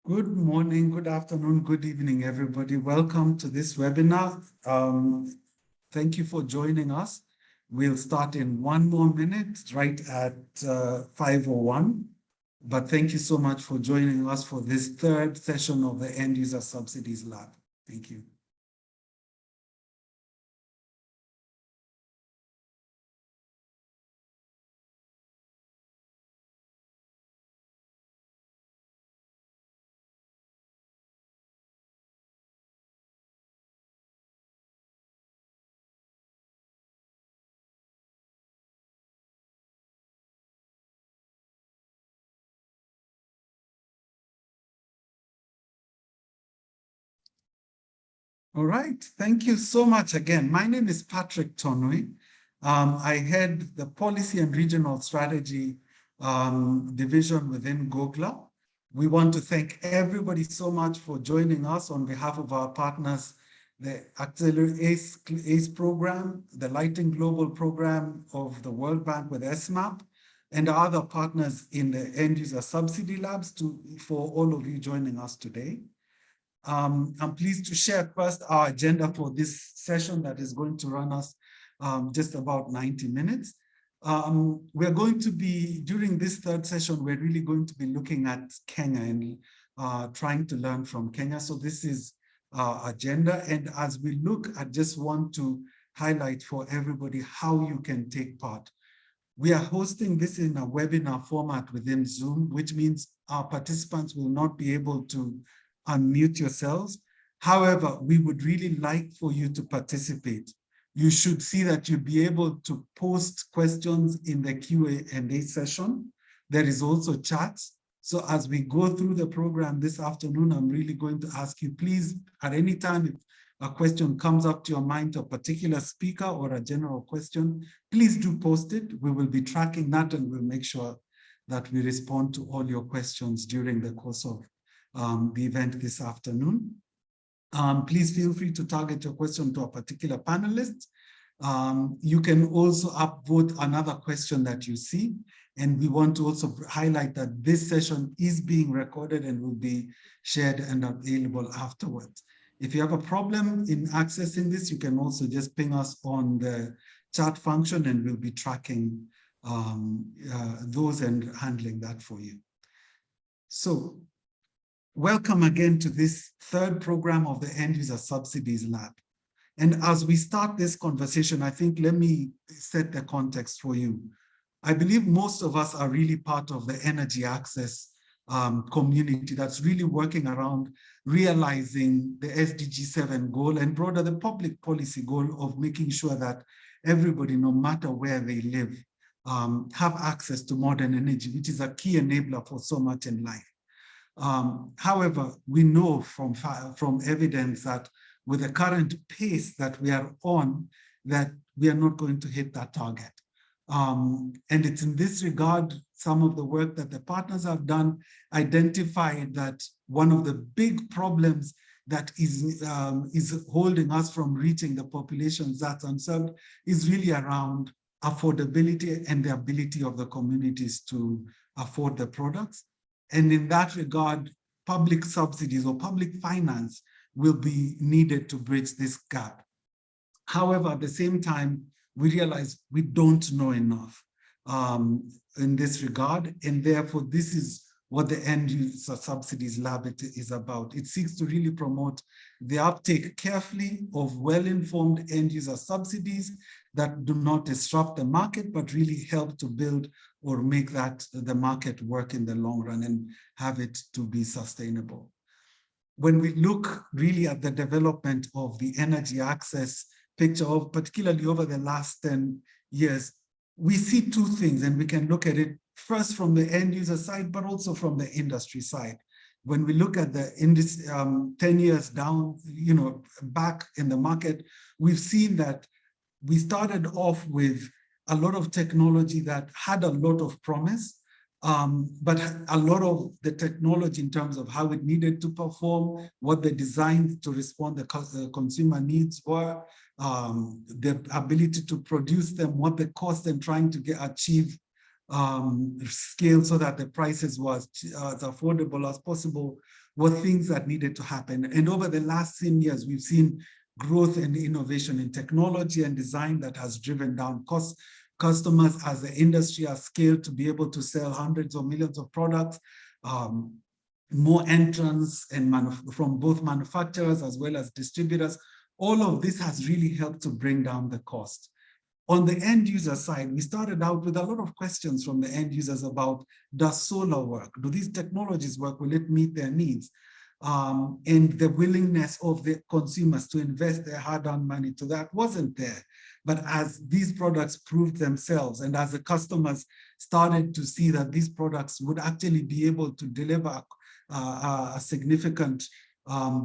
Good morning, good afternoon, good evening, everybody. Welcome to this webinar. Thank you for joining us. We'll start in 1 more minute, right at 5:01. But thank you so much for joining us for this third session of the End User Subsidies Lab. Thank you. All right, thank you so much again. My name is Patrick Tonui. I head the Policy and Regional Strategy Division within GOGLA. We want to thank everybody so much for joining us on behalf of our partners, the Accelerate ACE program, the Lighting Global program of the World Bank with SMAP, and other partners in the End User Subsidy Labs for all of you joining us today. I'm pleased to share first our agenda for this session that is going to run us just about 90 minutes. We're going to be, during this third session, we're really going to be looking at Kenya and trying to learn from Kenya. So this is our agenda. And as we look, I just want to highlight for everybody how you can take part. We are hosting this in a webinar format within Zoom, which means our participants will not be able to unmute yourselves. However, we would really like for you to participate. You should see that you'll be able to post questions in the Q&A session. There is also chats. So as we go through the program this afternoon, I'm really going to ask you, please, at any time, if a question comes up to your mind to a particular speaker or a general question, please do post it. We will be tracking that and we'll make sure that we respond to all your questions during the course of the event this afternoon. Please feel free to target your question to a particular panelist. You can also upvote another question that you see. And we want to also highlight that this session is being recorded and will be shared and available afterwards. If you have a problem in accessing this, you can also just ping us on the chat function and we'll be tracking those and handling that for you. So, welcome again to this third program of the End User Subsidies Lab. And as we start this conversation, I think let me set the context for you. I believe most of us are really part of the energy access community that's really working around realizing the SDG 7 goal and broader the public policy goal of making sure that everybody, no matter where they live, have access to modern energy, which is a key enabler for so much in life. However, we know from evidence that with the current pace that we are on, that we are not going to hit that target. And it's in this regard, some of the work that the partners have done identified that one of the big problems that is holding us from reaching the populations that's unserved is really around affordability and the ability of the communities to afford the products. And in that regard, public subsidies or public finance will be needed to bridge this gap. However, at the same time, we realize we don't know enough in this regard. And therefore, this is what the End User Subsidies Lab is about. It seeks to really promote the uptake carefully of well-informed end user subsidies that do not disrupt the market, but really help to build or make the market work in the long run and have it to be sustainable. When we look really at the development of the energy access picture, particularly over the last 10 years, we see two things, and we can look at it first from the end user side, but also from the industry side. When we look at the 10 years down, back in the market, we've seen that we started off with a lot of technology that had a lot of promise, but a lot of the technology in terms of how it needed to perform, what they designed to respond to the consumer needs were, the ability to produce them, what the cost and trying to achieve scale so that the prices was as affordable as possible were things that needed to happen. And over the last 10 years, we've seen growth and innovation in technology and design that has driven down costs. Customers as the industry has scaled to be able to sell hundreds of millions of products, more entrants and from both manufacturers as well as distributors. All of this has really helped to bring down the cost. On the end user side, we started out with a lot of questions from the end users about, does solar work? Do these technologies work? Will it meet their needs? And the willingness of the consumers to invest their hard-earned money to that wasn't there. But as these products proved themselves, and as the customers started to see that these products would actually be able to deliver a significant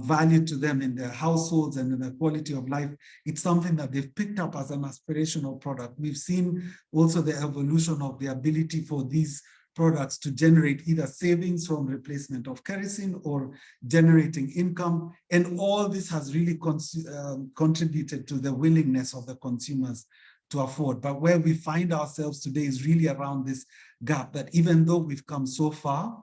value to them in their households and in their quality of life, it's something that they've picked up as an aspirational product. We've seen also the evolution of the ability for these products to generate either savings from replacement of kerosene or generating income. And all this has really contributed to the willingness of the consumers to afford. But where we find ourselves today is really around this gap, that even though we've come so far,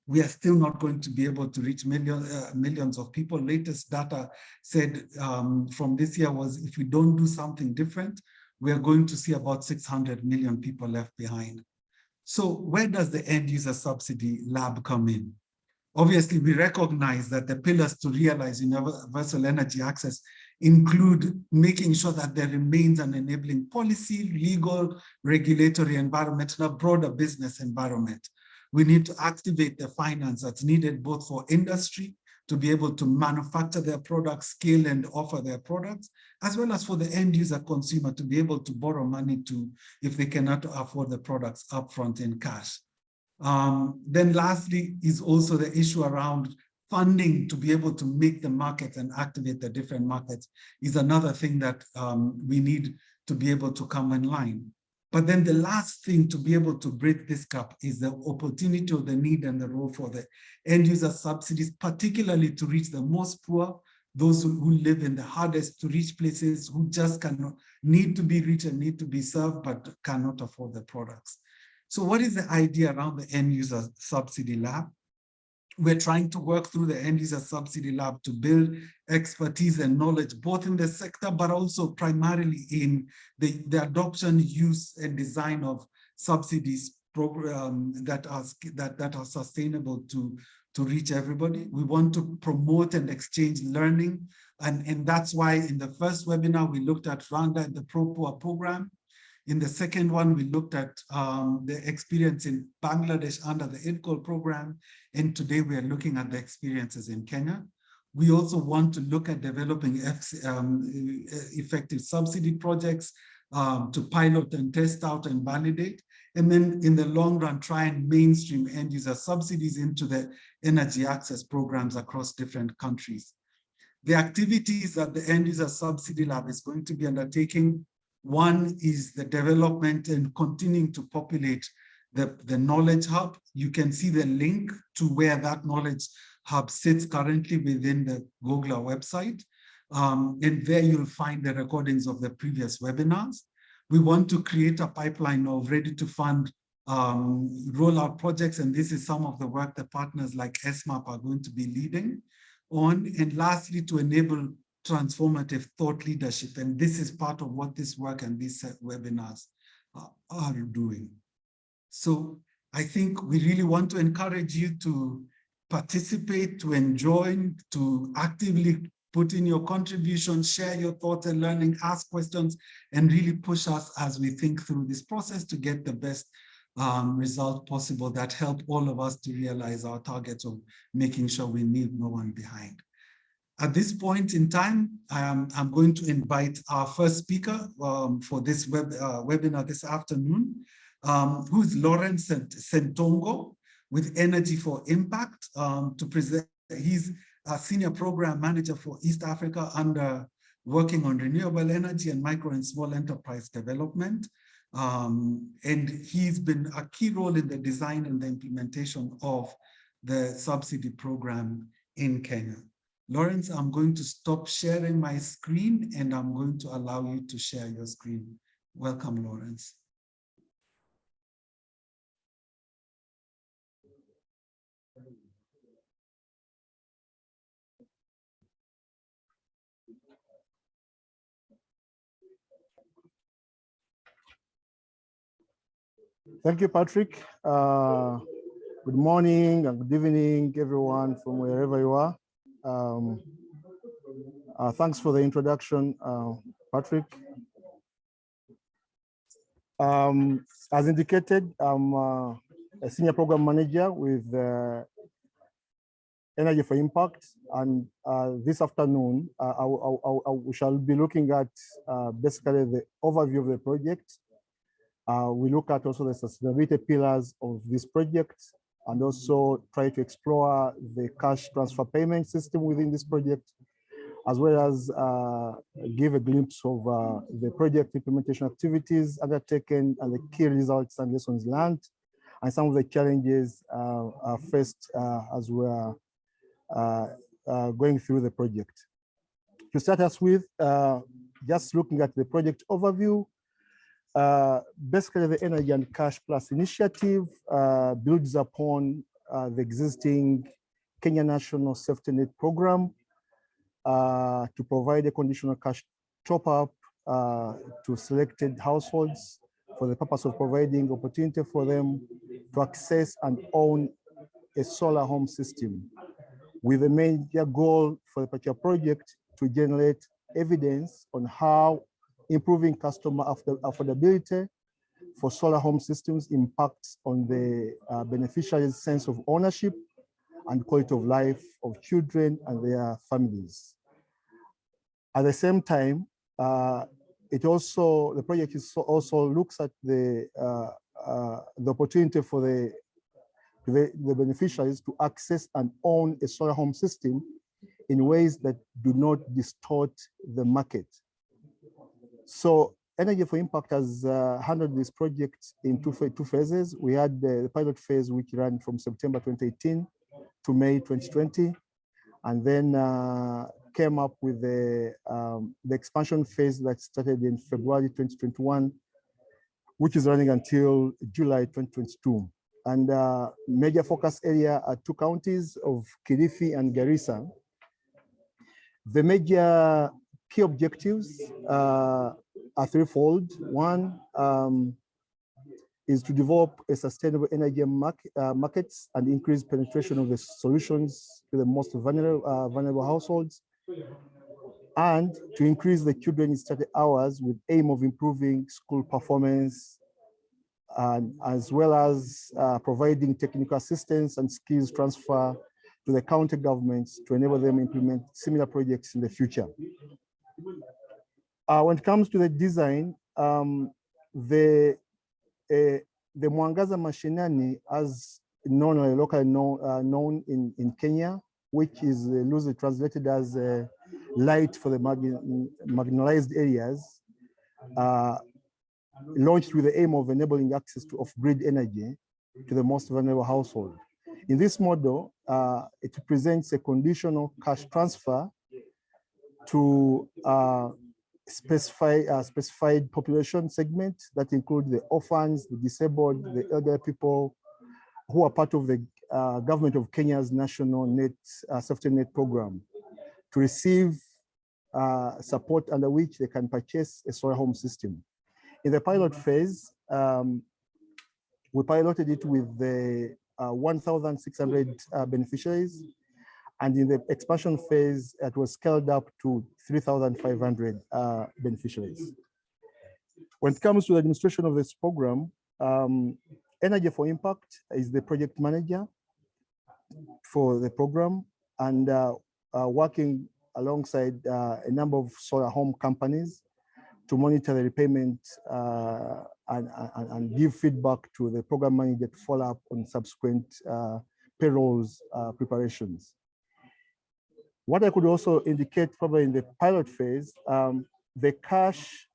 we are still not going to be able to reach millions of people. Latest data said from this year was, if we don't do something different, we are going to see about 600 million people left behind. So where does the End User Subsidy Lab come in? Obviously, we recognize that the pillars to realize universal energy access include making sure that there remains an enabling policy, legal, regulatory environment, and a broader business environment. We need to activate the finance that's needed both for industry to be able to manufacture their products, scale and offer their products, as well as for the end user consumer to be able to borrow money if they cannot afford the products upfront in cash. Then lastly is also the issue around funding to be able to make the markets and activate the different markets is another thing that we need to be able to come in line. But then the last thing to be able to bridge this gap is the opportunity or the need and the role for the end user subsidies, particularly to reach the most poor, those who live in the hardest to reach places, who just cannot, need to be reached and need to be served, but cannot afford the products. So what is the idea around the End User Subsidy Lab? We're trying to work through the End User Subsidy Lab to build expertise and knowledge, both in the sector, but also primarily in the adoption, use, and design of subsidies programs that are sustainable to reach everybody. We want to promote and exchange learning. And that's why in the first webinar, we looked at Rwanda and the Pro-Poor program. In the second one, we looked at the experience in Bangladesh under the IDCOL program. And today we are looking at the experiences in Kenya. We also want to look at developing effective subsidy projects to pilot and test out and validate. And then in the long run, try and mainstream end user subsidies into the energy access programs across different countries. The activities that the End User Subsidy Lab is going to be undertaking, one is the development and continuing to populate the knowledge hub. You can see the link to where that knowledge hub sits currently within the Google website. And there you'll find the recordings of the previous webinars. We want to create a pipeline of ready to fund rollout projects. And this is some of the work that partners like SMAP are going to be leading on. And lastly, to enable transformative thought leadership. And this is part of what this work and these webinars are doing. So I think we really want to encourage you to participate, to enjoy, to actively put in your contribution, share your thoughts and learning, ask questions, and really push us as we think through this process to get the best result possible that help all of us to realize our targets of making sure we leave no one behind. At this point in time, I'm going to invite our first speaker for this webinar this afternoon, who is Lawrence Sentongo with Energy for Impact to present. He's a senior program manager for East Africa under working on renewable energy and micro and small enterprise development. And he's been a key role in the design and the implementation of the subsidy program in Kenya. Lawrence, I'm going to stop sharing my screen and I'm going to allow you to share your screen. Welcome, Lawrence. Thank you, Patrick. Good morning and good evening, everyone from wherever you are. Thanks for the introduction, Patrick. As indicated, I'm a senior program manager with Energy for Impact, and this afternoon we shall be looking at basically the overview of the project. We look at also the sustainability pillars of this project, and also try to explore the cash transfer payment system within this project, as well as give a glimpse of the project implementation activities undertaken and the key results and lessons learned, and some of the challenges faced as we're going through the project. To start us with, just looking at the project overview, basically the Energy and Cash Plus initiative builds upon the existing Kenya National Safety Net Program to provide a conditional cash top-up to selected households for the purpose of providing opportunity for them to access and own a solar home system, with a major goal for the particular project to generate evidence on how improving customer affordability for solar home systems impacts on the beneficiaries' sense of ownership and quality of life of children and their families. At the same time, the project also looks at the opportunity for the beneficiaries to access and own a solar home system in ways that do not distort the market. So Energy for Impact has handled this project in two phases. We had the pilot phase, which ran from September 2018 to May 2020, and then came up with the expansion phase that started in February 2021, which is running until July 2022. And major focus area are two counties of KILIFI and Garissa. The major key objectives are threefold. One is to develop a sustainable energy markets and increase penetration of the solutions to the most vulnerable households, and to increase the children's study hours with aim of improving school performance, and as well as providing technical assistance and skills transfer to the county governments to enable them implement similar projects in the future. When it comes to the design, the Mwangaza Mashinani, as locally known in Kenya, which is loosely translated as light for the marginalized areas, launched with the aim of enabling access to off-grid energy to the most vulnerable household. In this model, it presents a conditional cash transfer to specified population segments that include the orphans, the disabled, the elderly people who are part of the government of Kenya's national safety net program, to receive support under which they can purchase a solar home system. In the pilot phase, we piloted it with the 1,600 beneficiaries, and in the expansion phase, it was scaled up to 3,500 beneficiaries. When it comes to the administration of this program, Energy for Impact is the project manager for the program, and working alongside a number of solar home companies to monitor the repayment and give feedback to the program manager to follow up on subsequent payrolls preparations. What I could also indicate probably in the pilot phase, the cash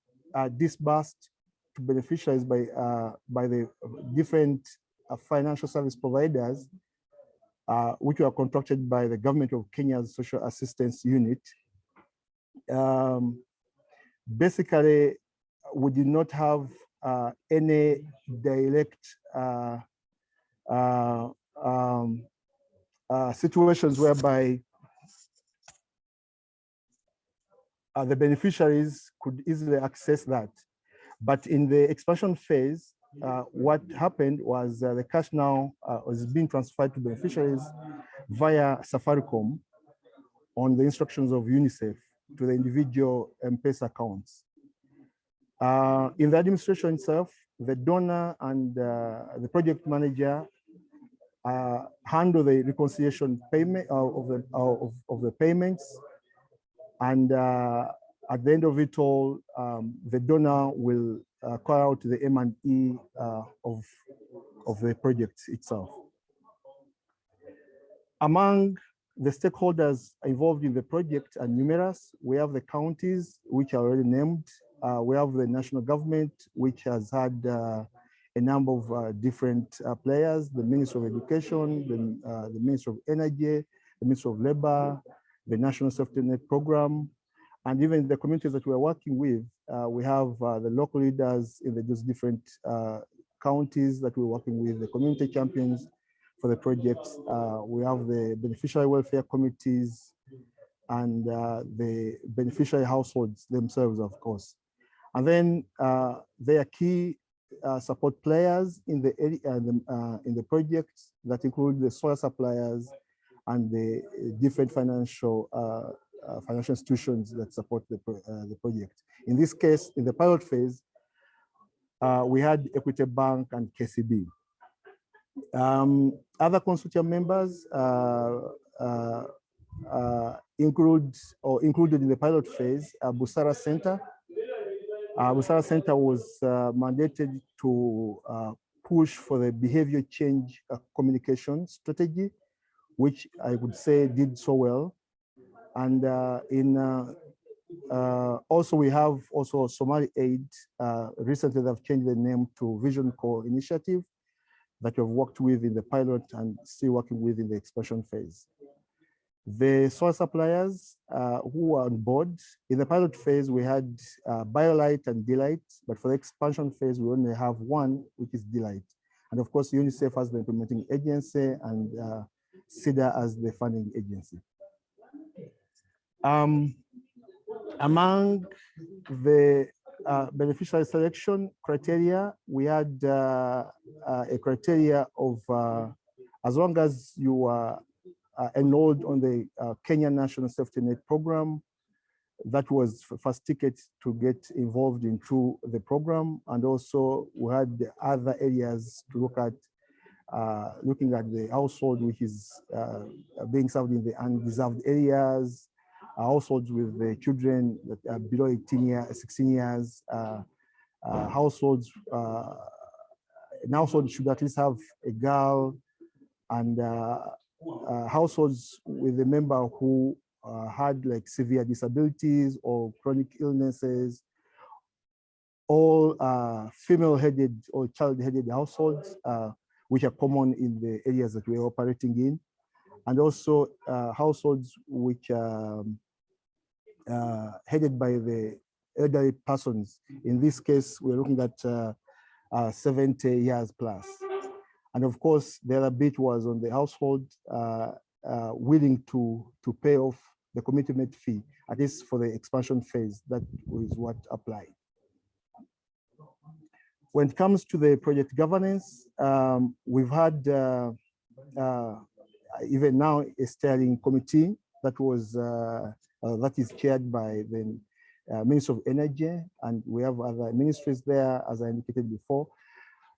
disbursed to beneficiaries by the different financial service providers, which were contracted by the government of Kenya's Social Assistance Unit. Basically, we did not have any direct situations whereby the beneficiaries could easily access that. But in the expansion phase, what happened was the cash now was being transferred to beneficiaries via Safaricom on the instructions of UNICEF to the individual M-Pesa accounts. In the administration itself, the donor and the project manager handle the reconciliation payment of the payments, and at the end of it all, the donor will call out the M&E of the project itself. Among the stakeholders involved in the project are numerous. We have the counties, which are already named. We have the national government, which has had a number of different players: the Ministry of Education, the Ministry of Energy, the Ministry of Labor, the National Safety Net Program, and even the communities that we're working with. We have the local leaders in those different counties that we're working with, the community champions for the projects. We have the beneficiary welfare committees and the beneficiary households themselves, of course. And then there are key support players in the projects that include the soil suppliers and the different financial institutions that support the project. In this case, in the pilot phase, we had Equity Bank and KCB. Other consortium members included in the pilot phase, Busara Center. Busara Center was mandated to push for the behavior change communication strategy, which I would say did so well. And also we have also Somali Aid. Recently they've changed the name to Vision Core Initiative that we've worked with in the pilot and still working with in the expansion phase. The soil suppliers who were on board, in the pilot phase, we had BioLite and Delight, but for the expansion phase, we only have one, which is Delight. And of course, UNICEF as the implementing agency and CIDA as the funding agency. Among the beneficiary selection criteria, we had a criteria of as long as you are enrolled on the Kenya National Safety Net Program, that was first ticket to get involved into the program. And also we had other areas to look at, looking at the household which is being served in the undeserved areas, households with the children that are below 16 years, households, an household should at least have a girl, and households with a member who had like severe disabilities or chronic illnesses, all female-headed or child-headed households, which are common in the areas that we're operating in, and also households which are headed by the elderly persons. In this case, we're looking at 70 years plus. And of course, the other bit was on the household willing to pay off the commitment fee, at least for the expansion phase. That is what applied. When it comes to the project governance, we've had even now a steering committee that was that is chaired by the Ministry of Energy, and we have other ministries there, as I indicated before,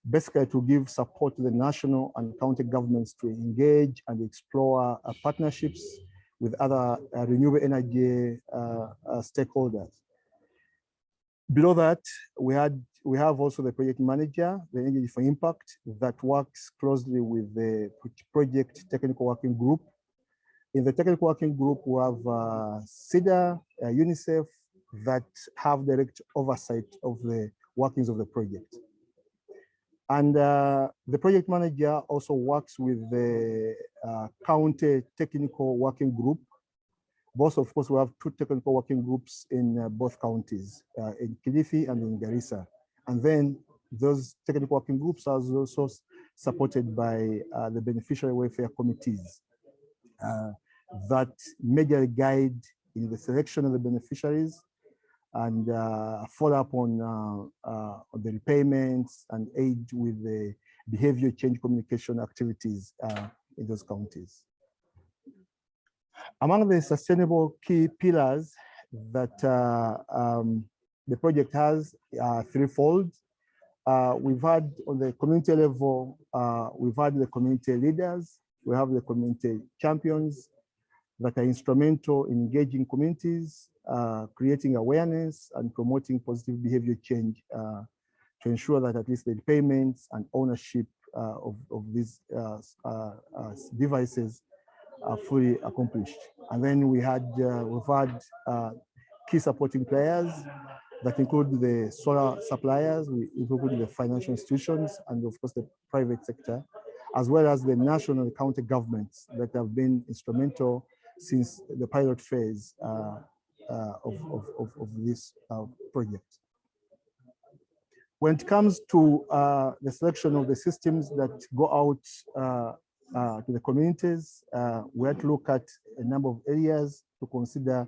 basically to give support to the national and county governments to engage and explore partnerships with other renewable energy stakeholders. Below that, we have also the project manager, the Energy for Impact, that works closely with the project technical working group. In the technical working group, we have CIDA, UNICEF, that have direct oversight of the workings of the project. And the project manager also works with the county technical working group. Both, of course, we have two technical working groups in both counties, in KILIFI and in Garissa. And then those technical working groups are also supported by the beneficiary welfare committees that majorly guide in the selection of the beneficiaries, and follow up on the repayments and aid with the behavior change communication activities in those counties. Among the sustainable key pillars that the project has threefold. We've had on the community level, we've had the community leaders, we have the community champions that are instrumental in engaging communities, creating awareness and promoting positive behavior change to ensure that at least the payments and ownership of these devices are fully accomplished. And then we've had key supporting players that include the solar suppliers, we include the financial institutions, and of course the private sector, as well as the national and county governments that have been instrumental since the pilot phase of this project. When it comes to the selection of the systems that go out to the communities, we had to look at a number of areas to consider.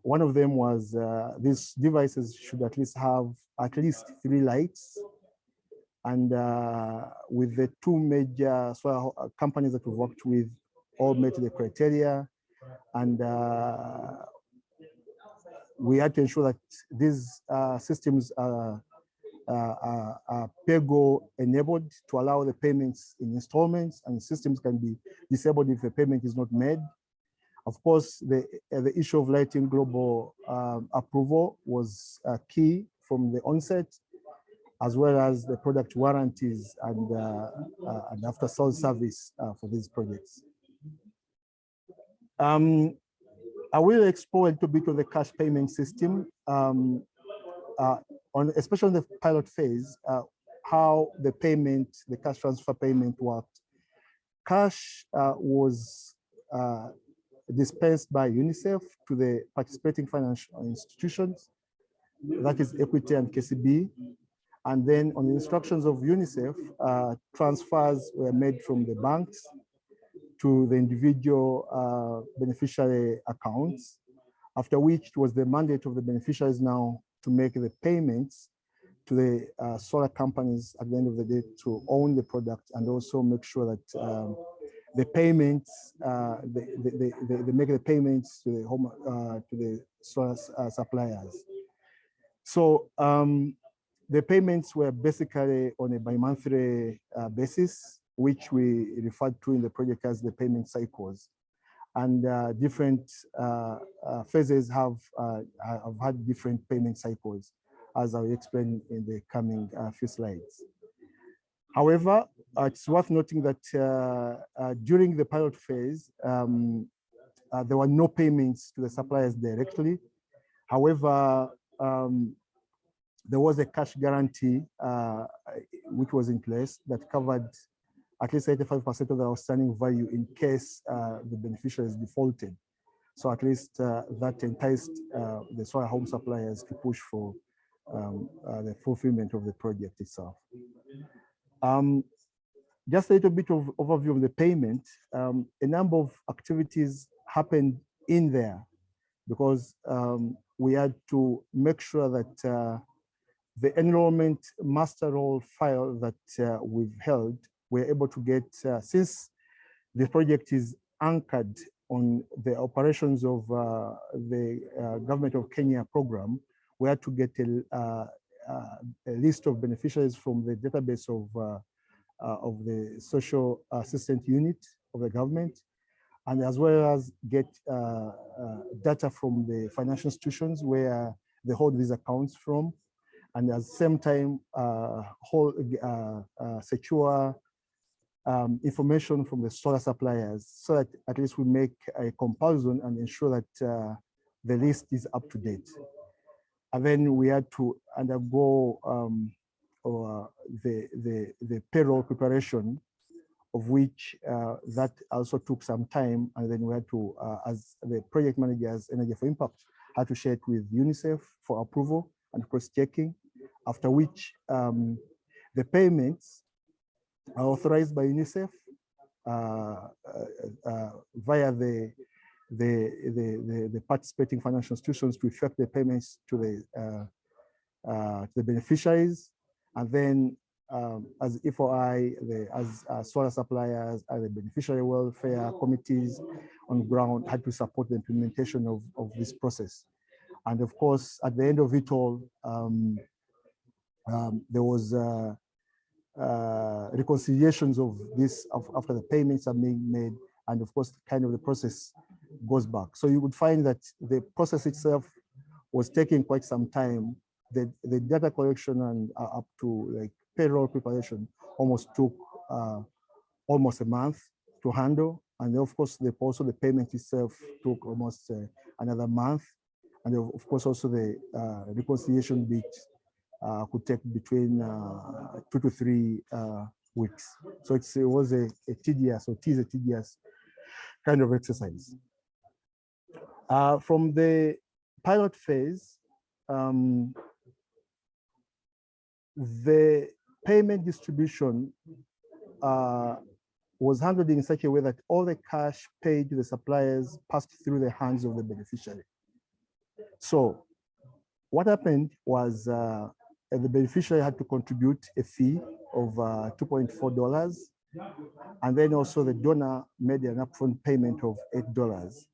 One of them was these devices should at least have at least 3 lights. And with the 2 major solar companies that we've worked with, all met the criteria. And we had to ensure that these systems are PEGO enabled to allow the payments in installments, and systems can be disabled if the payment is not made. Of course, the issue of lighting global approval was key from the onset, as well as the product warranties and after sales service for these projects. I will explore a little bit of the cash payment system, especially on the pilot phase, how the payment, the cash transfer payment worked. Cash was dispensed by UNICEF to the participating financial institutions, that is Equity and KCB. And then on the instructions of UNICEF, transfers were made from the banks to the individual beneficiary accounts, after which it was the mandate of the beneficiaries now to make the payments to the solar companies at the end of the day to own the product, and also make sure that the payments, they make the payments to the home, to the solar suppliers. So the payments were basically on a bi-monthly basis, which we referred to in the project as the payment cycles. And different phases have had different payment cycles, as I'll explain in the coming few slides. However, it's worth noting that during the pilot phase, there were no payments to the suppliers directly. However, there was a cash guarantee which was in place that covered at least 85% of the outstanding value in case the beneficiary is defaulted. So at least that enticed the solar home suppliers to push for the fulfillment of the project itself. Just a little bit of overview of the payment. A number of activities happened in there because we had to make sure that the enrollment master role file that we've held, we're able to get, since the project is anchored on the operations of the Government of Kenya program, we had to get a list of beneficiaries from the database of the social assistance unit of the government, and as well as get data from the financial institutions where they hold these accounts from, and at the same time secure information from the solar suppliers, so that at least we make a comparison and ensure that the list is up to date. And then we had to undergo the payroll preparation, of which that also took some time. And then we had to, as the project managers, Energy for Impact, had to share it with UNICEF for approval and cross-checking, after which the payments are authorized by UNICEF via the the participating financial institutions to effect the payments to the beneficiaries, and then as E4I, as solar suppliers, and the beneficiary welfare committees on ground had to support the implementation of this process. And of course, at the end of it all, there was reconciliations of this after the payments are being made, and of course, kind of the process goes back. So you would find that the process itself was taking quite some time. The data collection and up to like payroll preparation almost took almost a month to handle. And of course, also the payment itself took almost another month. And of course, also the reconciliation bit could take between 2 to 3 weeks. So it was a tedious, or it is a tedious kind of exercise. From the pilot phase, the payment distribution was handled in such a way that all the cash paid to the suppliers passed through the hands of the beneficiary. So what happened was the beneficiary had to contribute a fee of $2.4, and then also the donor made an upfront payment of $8.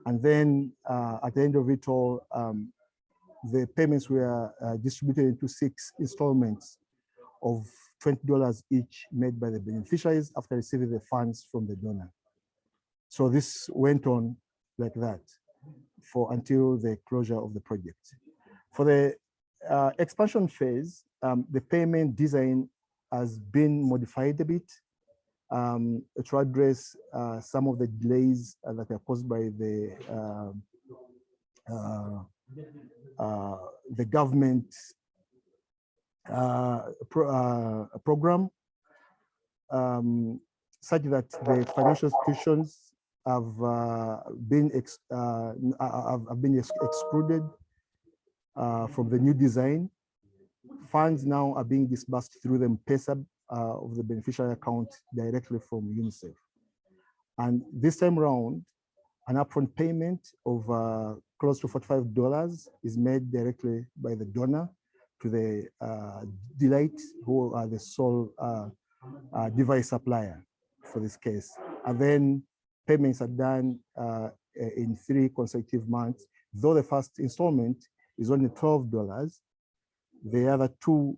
And then at the end of it all, the payments were distributed into 6 installments of $20 each made by the beneficiaries after receiving the funds from the donor. So this went on like that until the closure of the project. For the expansion phase, the payment design has been modified a bit to address some of the delays that are caused by the government program, such that the financial institutions have been excluded from the new design. Funds now are being disbursed through the M-Pesa of the beneficiary account directly from UNICEF. And this time around, an upfront payment of close to $45 is made directly by the donor to the Delight, who are the sole device supplier for this case. And then payments are done in 3 consecutive months. Though the first installment is only $12, the other 2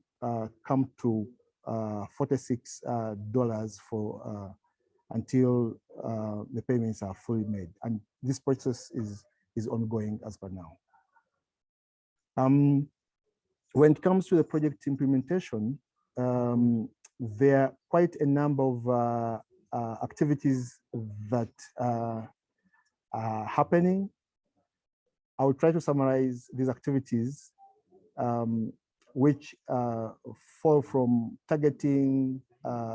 come to $46 for until the payments are fully made. And this process is ongoing as per now. When it comes to the project implementation, there are quite a number of activities that are happening. I will try to summarize these activities, which fall from targeting,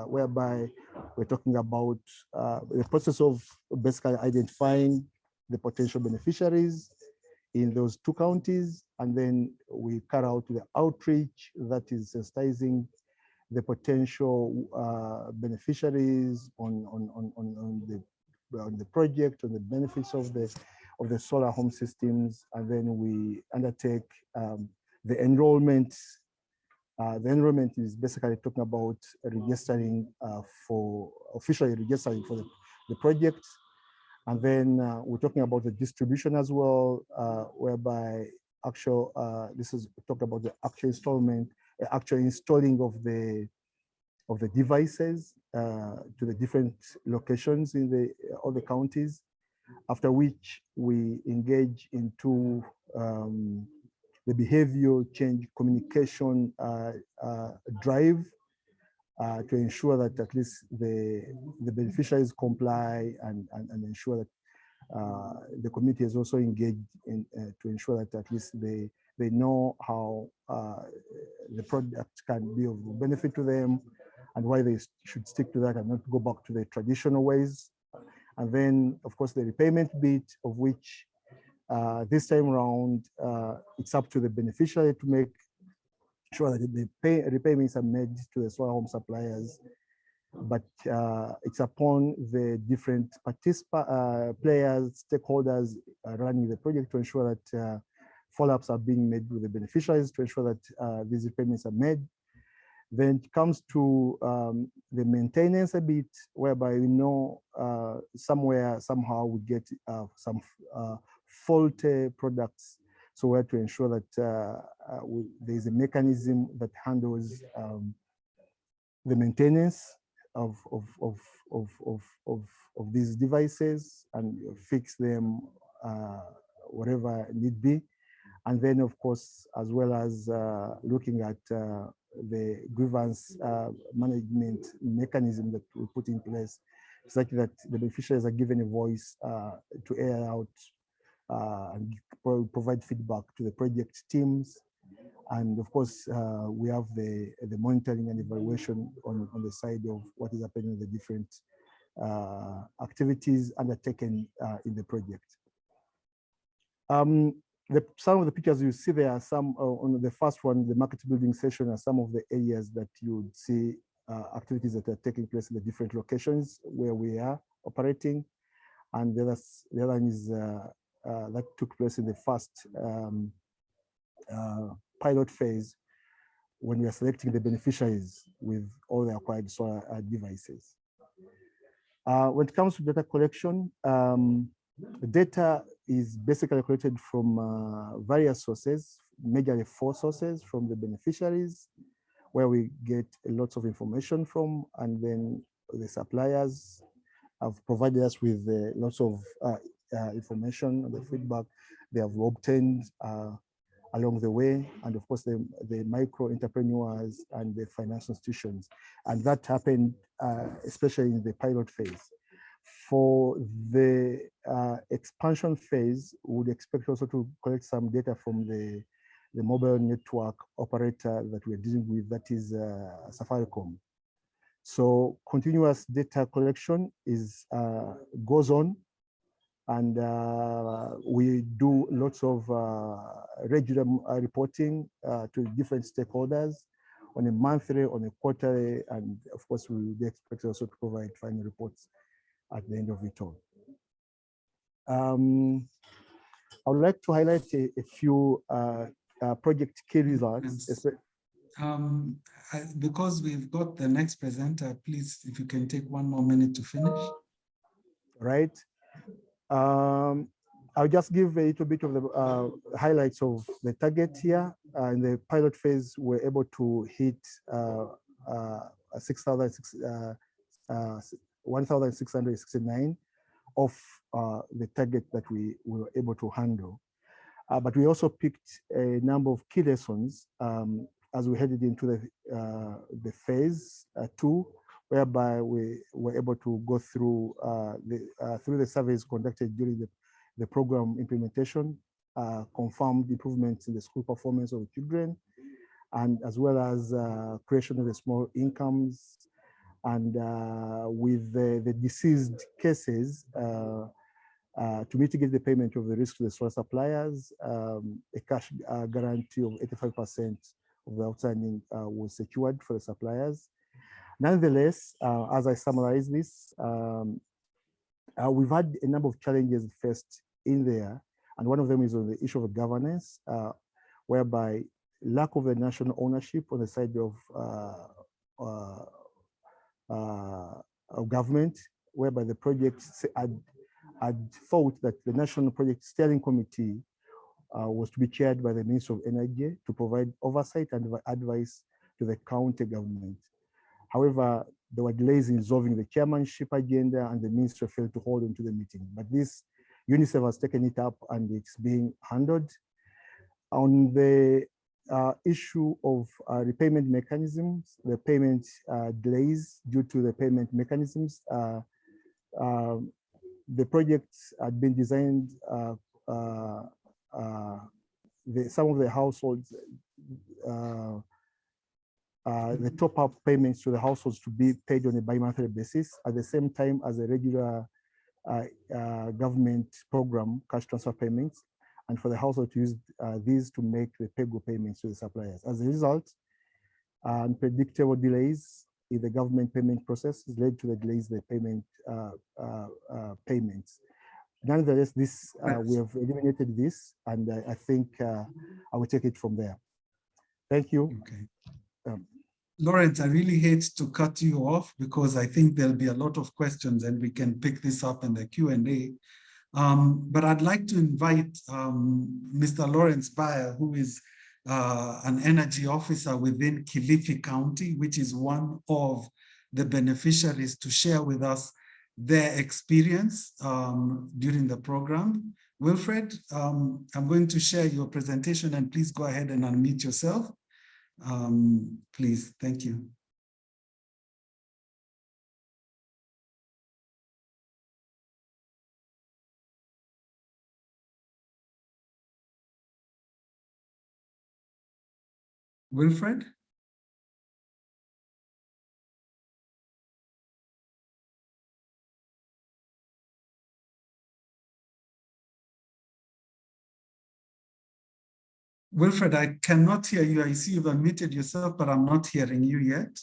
whereby we're talking about the process of basically identifying the potential beneficiaries in those 2 counties, and then we carry out the outreach that is sensitizing the potential beneficiaries on the project, on the benefits of the solar home systems, and then we undertake the enrollment. The enrollment is basically talking about registering officially registering for the project. And then we're talking about the distribution as well, whereby this is talking about the actual installing of the devices to the different locations in all the counties. After which we engage into the behavioral change communication drive to ensure that at least the beneficiaries comply and ensure that the community is also engaged in to ensure that at least they know how the product can be of benefit to them and why they should stick to that and not go back to the traditional ways. And then, of course, the repayment bit, of which this time around, it's up to the beneficiary to make sure that the repayments are made to the solar home suppliers but it's upon the different players, stakeholders running the project to ensure that follow-ups are being made with the beneficiaries to ensure that these repayments are made. Then it comes to the maintenance a bit, whereby we know somewhere, somehow we get some faulty products. So we have to ensure that there is a mechanism that handles the maintenance of these devices and fix them whatever need be. And then, of course, as well as looking at the grievance management mechanism that we put in place, such that the beneficiaries are given a voice to air out and provide feedback to the project teams. And of course, we have the monitoring and evaluation on the side of what is happening in the different activities undertaken in the project. Some of the pictures you see there are some on the first one, the market building session, are some of the areas that you would see activities that are taking place in the different locations where we are operating. And the other one is that took place in the first pilot phase when we are selecting the beneficiaries with all the acquired solar devices. When it comes to data collection, the data is basically collected from various sources, majorly 4 sources from the beneficiaries, where we get lots of information from, and then the suppliers have provided us with lots of information on the feedback they have obtained along the way, and of course the micro entrepreneurs and the financial institutions. And that happened especially in the pilot phase. For the expansion phase, we would expect also to collect some data from the mobile network operator that we're dealing with, that is Safaricom. So continuous data collection goes on, and we do lots of regular reporting to different stakeholders on a monthly, on a quarterly, and of course we would expect also to provide final reports at the end of it all. I would like to highlight a few project key results. Because we've got the next presenter, please, if you can take 1 more minute to finish. Right. I'll just give a little bit of the highlights of the target here. In the pilot phase, we're able to hit 1,669 of the target that we were able to handle. But we also picked a number of key lessons as we headed into the phase 2, whereby we were able to go through the surveys conducted during the program implementation, confirmed improvements in the school performance of the children, and as well as creation of the small incomes, and with the deceased cases, to mitigate the payment of the risk to the solar suppliers, a cash guarantee of 85% of the outstanding was secured for the suppliers. Nonetheless, as I summarize this, we've had a number of challenges faced in there, and one of them is on the issue of governance, whereby lack of the national ownership on the side of government, whereby the project had thought that the National Project Steering Committee was to be chaired by the Minister of Energy to provide oversight and advice to the county government. However, there were delays in resolving the chairmanship agenda, and the minister failed to hold on to the meeting. But this, UNICEF has taken it up and it's being handled. On the issue of repayment mechanisms, the payment delays due to the payment mechanisms, the projects had been designed, some of the households, the top-up payments to the households to be paid on a bi-monthly basis at the same time as a regular government program cash transfer payments, and for the household to use these to make the pay-go payments to the suppliers. As a result, unpredictable delays in the government payment process has led to the delays in the payments. Nonetheless, this we have eliminated this, and I think I will take it from there. Thank you. Okay. Lawrence, I really hate to cut you off because I think there'll be a lot of questions and we can pick this up in the Q&A. But I'd like to invite Mr. Lawrence Bayer, who is an energy officer within KILIFI County, which is one of the beneficiaries, to share with us their experience during the program. Wilfred, I'm going to share your presentation, and please go ahead and unmute yourself. Please, thank you. Wilfred? Wilfred, I cannot hear you. I see you've unmuted yourself, but I'm not hearing you yet.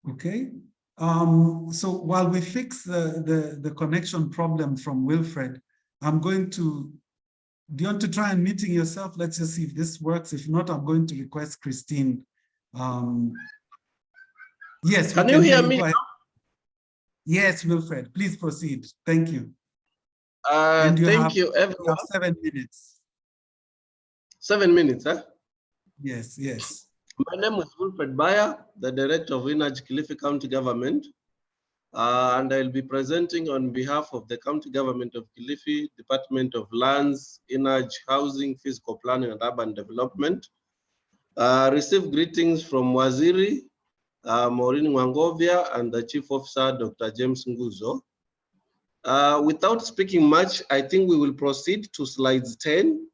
Okay. So while we fix the connection problem from Wilfred, I'm going to, do you want to try unmuting yourself? Let's just see if this works. If not, I'm going to request Christine. Yes. Can you hear me? Yes, Wilfred, please proceed. Thank you. And thank you, everyone. You have 7 minutes. 7 minutes, huh? Yes, yes. My name is Wilfred Bayer, the Director of Energy KILIFI County Government. And I'll be presenting on behalf of the County Government of KILIFI, Department of Lands, Energy, Housing, Physical Planning and Urban Development. Receive greetings from Waziri, Maureen Mwangaza, and the Chief Officer, Dr. James Nguzo. Without speaking much, I think we will proceed to slides 10,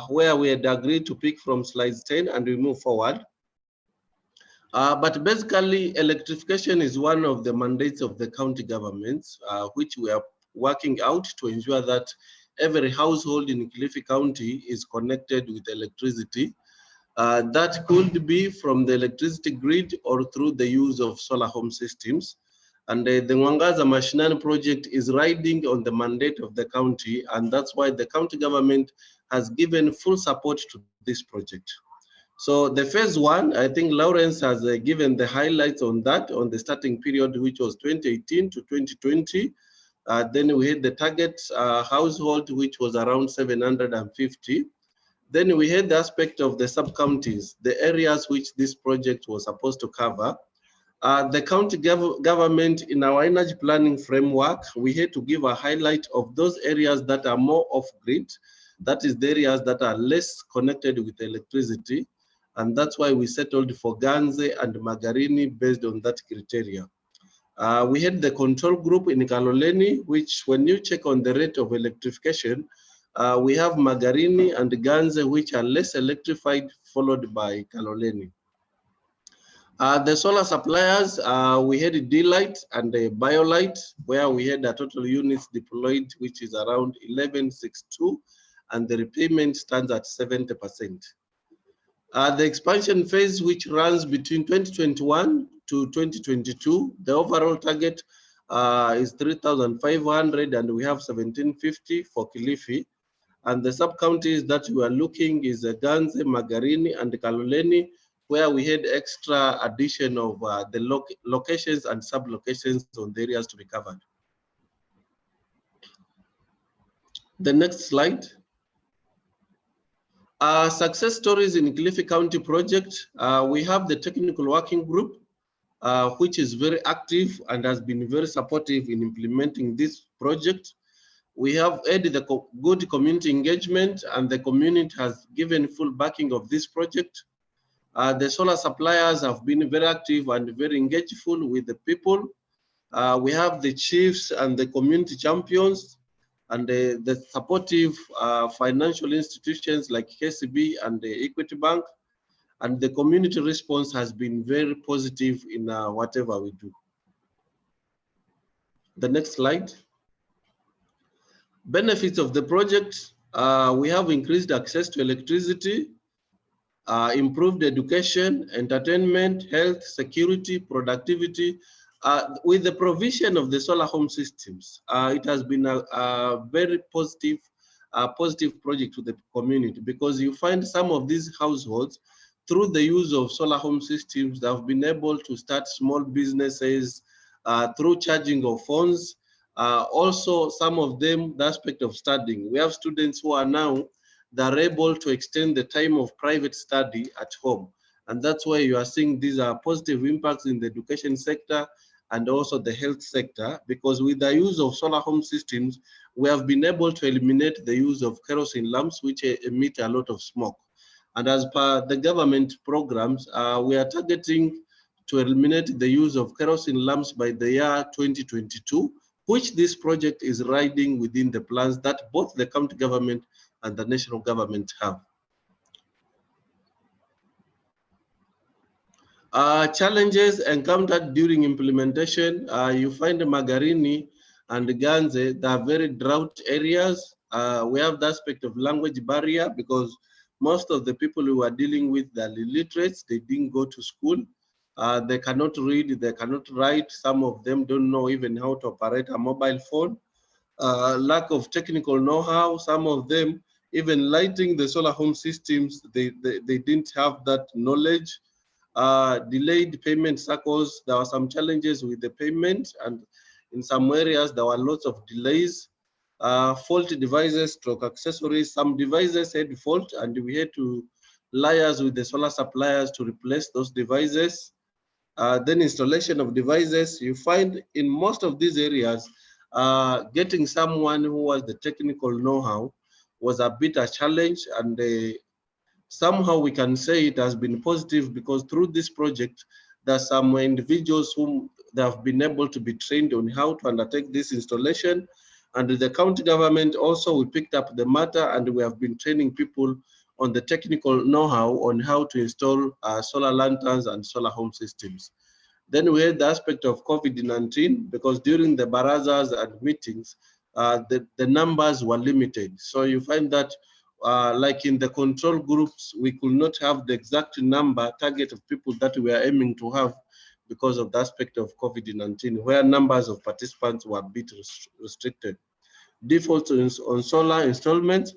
where we had agreed to pick from slides 10 and we move forward. But basically, electrification is one of the mandates of the county governments, which we are working out to ensure that every household in KILIFI County is connected with electricity. That could be from the electricity grid or through the use of solar home systems. And the Mwangaza Mashinani project is riding on the mandate of the county, and that's why the county government has given full support to this project. So the phase 1, I think Lawrence has given the highlights on that, on the starting period, which was 2018 to 2020. Then we had the target household, which was around 750. Then we had the aspect of the sub-counties, the areas which this project was supposed to cover. The county government, in our energy planning framework, we had to give a highlight of those areas that are more off-grid. That is the areas that are less connected with electricity. And that's why we settled for Ganze and Magarini based on that criteria. We had the control group in Kaloleni, which when you check on the rate of electrification, we have Magarini and Ganze, which are less electrified, followed by Kaloleni. The solar suppliers, we had D-Light and the BioLight, where we had a total units deployed, which is around 1162, and the repayment stands at 70%. The expansion phase, which runs between 2021 to 2022, the overall target is 3,500, and we have 1,750 for KILIFI. And the sub-counties that we are looking is Ganze, Magarini, and Kaloleni, where we had extra addition of the locations and sub-locations on the areas to be covered. The next slide. Success stories in KILIFI County project. We have the technical working group, which is very active and has been very supportive in implementing this project. We have had the good community engagement, and the community has given full backing of this project. The solar suppliers have been very active and very engageful with the people. We have the chiefs and the community champions, and the supportive financial institutions like KCB and the Equity Bank. And the community response has been very positive in whatever we do. The next slide. Benefits of the project. We have increased access to electricity, improved education, entertainment, health, security, productivity. With the provision of the solar home systems, it has been a very positive project to the community, because you find some of these households, through the use of solar home systems, they have been able to start small businesses through charging of phones. Also, some of them, the aspect of studying. We have students who are now, they're able to extend the time of private study at home. And that's why you are seeing these are positive impacts in the education sector and also the health sector, because with the use of solar home systems, we have been able to eliminate the use of kerosene lamps, which emit a lot of smoke. And as per the government programs, we are targeting to eliminate the use of kerosene lamps by the year 2022, which this project is riding within the plans that both the county government and the national government have. Challenges encountered during implementation, you find Magarini and Ganze, they are very drought areas. We have the aspect of language barrier, because most of the people who are dealing with the illiterates, they didn't go to school. They cannot read, they cannot write. Some of them don't know even how to operate a mobile phone. Lack of technical know-how. Some of them, even lighting the solar home systems, they didn't have that knowledge. Delayed payment cycles. There were some challenges with the payment, and in some areas there were lots of delays. Faulty devices, stroke accessories. Some devices had fault, and we had to liaise with the solar suppliers to replace those devices. Then installation of devices. You find in most of these areas, getting someone who has the technical know-how was a bit a challenge, and somehow we can say it has been positive, because through this project, there are some individuals whom they have been able to be trained on how to undertake this installation. And the county government also, we picked up the matter, and we have been training people on the technical know-how on how to install solar lanterns and solar home systems. Then we had the aspect of COVID-19, because during the barazas and meetings, the numbers were limited. So you find that like in the control groups, we could not have the exact target of people that we are aiming to have, because of the aspect of COVID-19, where numbers of participants were a bit restricted. Defaults on solar installments.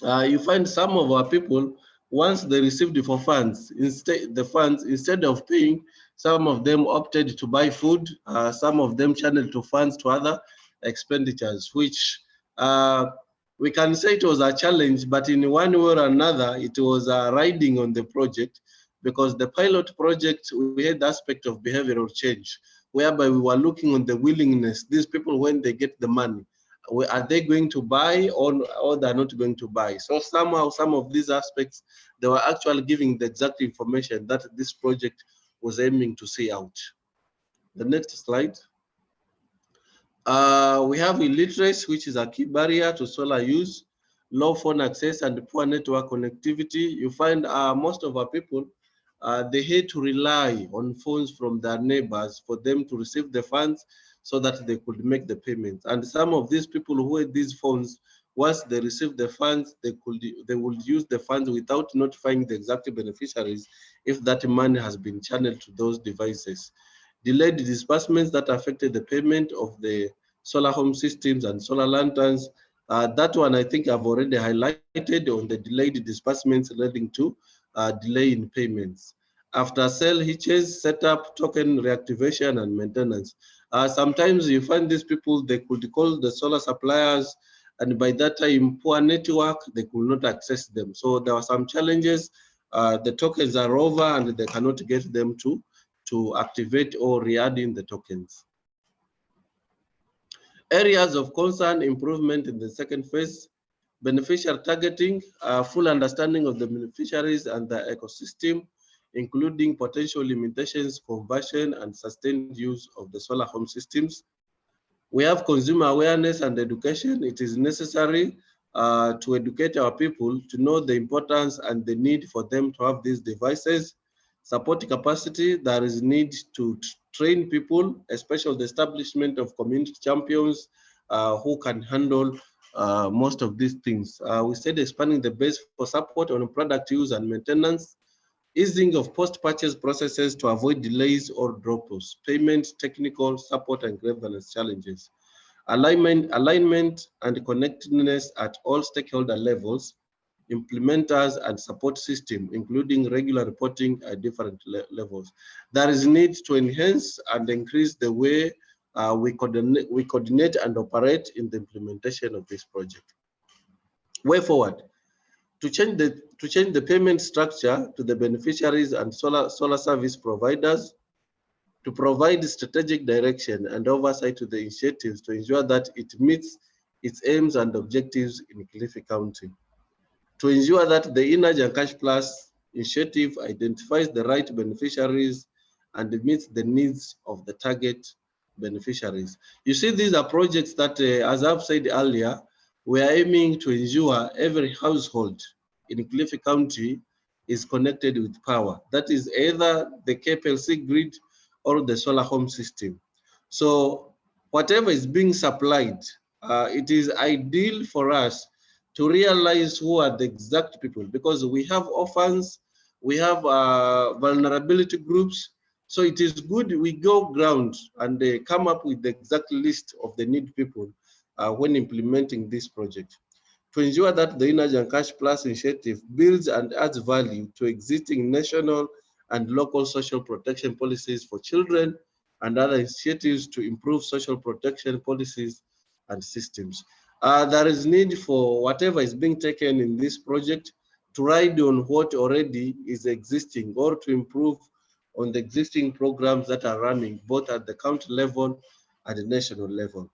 You find some of our people, once they received the funds, instead of paying, some of them opted to buy food. Some of them channeled funds to other expenditures, which we can say it was a challenge, but in one way or another, it was riding on the project, because the pilot project, we had the aspect of behavioral change, whereby we were looking on the willingness. These people, when they get the money, are they going to buy or they're not going to buy? So somehow, some of these aspects, they were actually giving the exact information that this project was aiming to see out. The next slide. We have illiteracy, which is a key barrier to solar use, low phone access and poor network connectivity. You find most of our people, they had to rely on phones from their neighbors for them to receive the funds so that they could make the payments. And some of these people who had these phones, once they received the funds, they would use the funds without notifying the exact beneficiaries if that money has been channeled to those devices. Delayed disbursements that affected the payment of the solar home systems and solar lanterns. That one, I think I've already highlighted on the delayed disbursements leading to delay in payments. After sale hitches, setup, token reactivation, and maintenance. Sometimes you find these people, they could call the solar suppliers, and by that time, poor network, they could not access them. So there were some challenges. The tokens are over and they cannot get them to activate or re-add in the tokens. Areas of concern, improvement in the second phase. Beneficiary targeting, full understanding of the beneficiaries and the ecosystem, including potential limitations, conversion, and sustained use of the solar home systems. We have consumer awareness and education. It is necessary to educate our people to know the importance and the need for them to have these devices. Support capacity, there is need to train people, especially the establishment of community champions who can handle most of these things. We said expanding the base for support on product use and maintenance, easing of post-purchase processes to avoid delays or drop-offs, payment, technical support, and governance challenges. Alignment and connectedness at all stakeholder levels, implementers and support system, including regular reporting at different levels. There is need to enhance and increase the way we coordinate and operate in the implementation of this project. Way forward, to change the payment structure to the beneficiaries and solar service providers, to provide strategic direction and oversight to the initiatives to ensure that it meets its aims and objectives in KILIFI County. To ensure that the Energy and Cash Plus initiative identifies the right beneficiaries and meets the needs of the target beneficiaries. You see, these are projects that, as I've said earlier, we are aiming to ensure every household in KILIFI County is connected with power. That is either the KPLC grid or the solar home system. So whatever is being supplied, it is ideal for us to realize who are the exact people, because we have orphans, we have vulnerability groups. So it is good we go ground and come up with the exact list of the need people when implementing this project. To ensure that the Energy and Cash Plus initiative builds and adds value to existing national and local social protection policies for children and other initiatives to improve social protection policies and systems. There is need for whatever is being taken in this project to ride on what already is existing or to improve on the existing programs that are running both at the county level and the national level.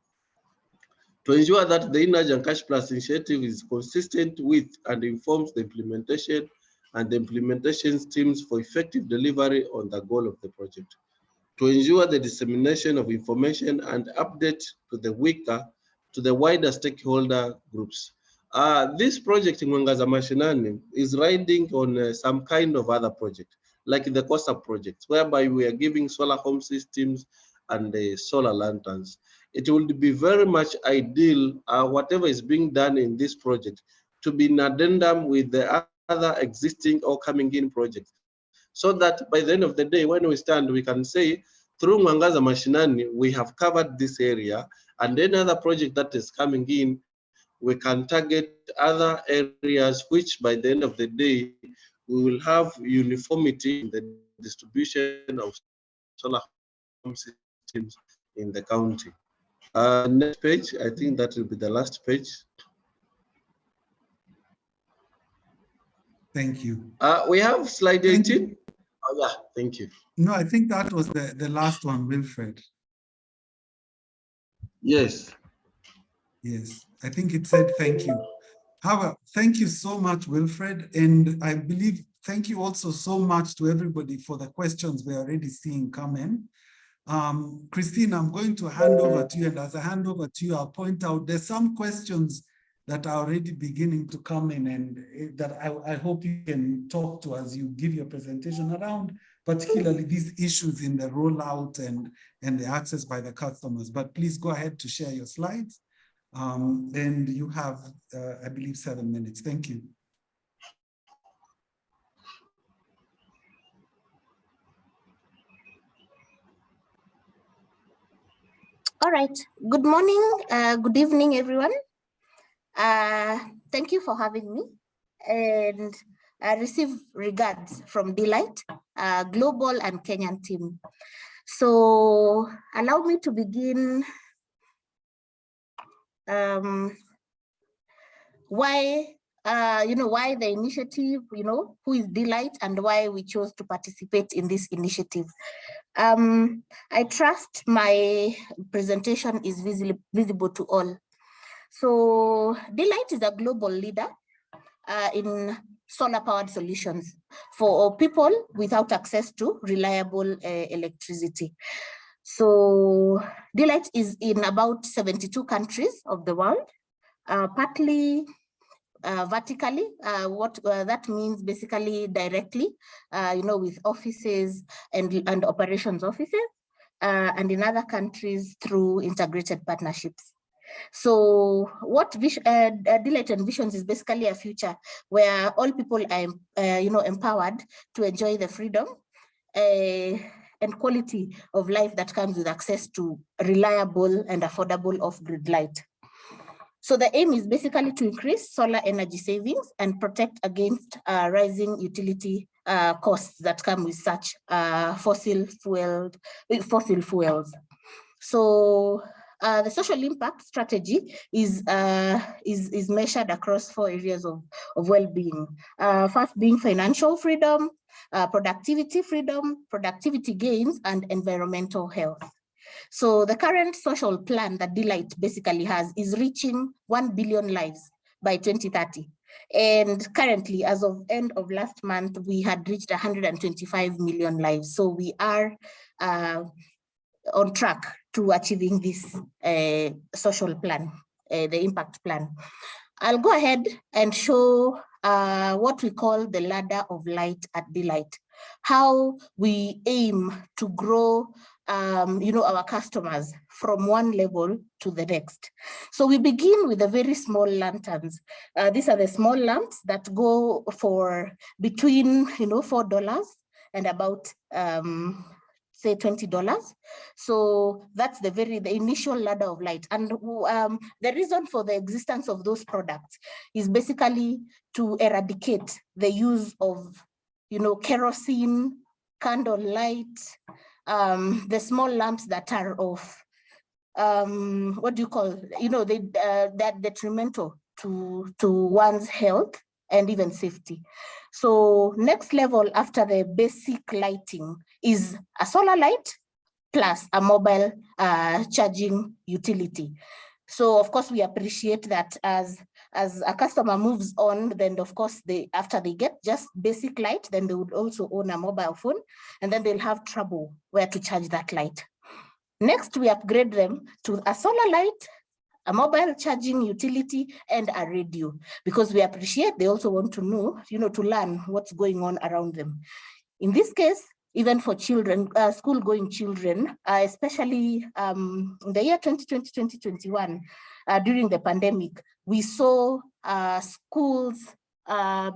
To ensure that the Energy and Cash Plus initiative is consistent with and informs the implementation and the implementation teams for effective delivery on the goal of the project. To ensure the dissemination of information and update to the wider stakeholder groups. This project in Mwangaza Mashinani is riding on some kind of other project, like the COSA project, whereby we are giving solar home systems and solar lanterns. It would be very much ideal, whatever is being done in this project, to be in addendum with the other existing or coming in projects, so that by the end of the day, when we stand, we can say, through Mwangaza Mashinani, we have covered this area, and any other project that is coming in, we can target other areas, which by the end of the day, we will have uniformity in the distribution of solar home systems in the county. Next page, I think that will be the last page. Thank you. We have slide 18. Oh, yeah, thank you. No, I think that was the last one, Wilfred. Yes. Yes, I think it said thank you. However, thank you so much, Wilfred. And I believe, thank you also so much to everybody for the questions we're already seeing come in. Christine, I'm going to hand over to you, and as I hand over to you, I'll point out there's some questions that are already beginning to come in, and that I hope you can talk to as you give your presentation around, particularly these issues in the rollout and the access by the customers. But please go ahead to share your slides. And you have, I believe, 7 minutes. Thank you. All right. Good morning. Good evening, everyone. Thank you for having me. And I receive regards from Delight, global and Kenyan team. So allow me to begin. Why the initiative, who is Delight and why we chose to participate in this initiative. I trust my presentation is visible to all. So Delight is a global leader in solar powered solutions for people without access to reliable electricity. So Delight is in about 72 countries of the world, partly vertically. What that means basically directly, with offices and operations offices, and in other countries through integrated partnerships. So what Delight envisions is basically a future where all people are, empowered to enjoy the freedom and quality of life that comes with access to reliable and affordable off-grid light. So the aim is basically to increase solar energy savings and protect against rising utility costs that come with such fossil fuels. So the social impact strategy is measured across 4 areas of well-being. First being financial freedom, productivity freedom, productivity gains, and environmental health. So the current social plan that Delight basically has is reaching 1 billion lives by 2030. And currently, as of end of last month, we had reached 125 million lives. So we are on track to achieving this social plan, the impact plan. I'll go ahead and show what we call the ladder of light at Delight, how we aim to grow our customers from one level to the next. So we begin with the very small lanterns. These are the small lamps that go for between $4 and about say $20. So that's the initial ladder of light. And the reason for the existence of those products is basically to eradicate the use of kerosene, candle light, the small lamps that are of that detrimental to one's health and even safety. So next level after the basic lighting is a solar light plus a mobile charging utility. So of course we appreciate that as a customer moves on, then of course after they get just basic light, then they would also own a mobile phone, and then they'll have trouble where to charge that light. Next, we upgrade them to a solar light, a mobile charging utility, and a radio, because we appreciate they also want to know, to learn what's going on around them. In this case, even for children, school-going children, especially in the year 2020-2021, during the pandemic, we saw schools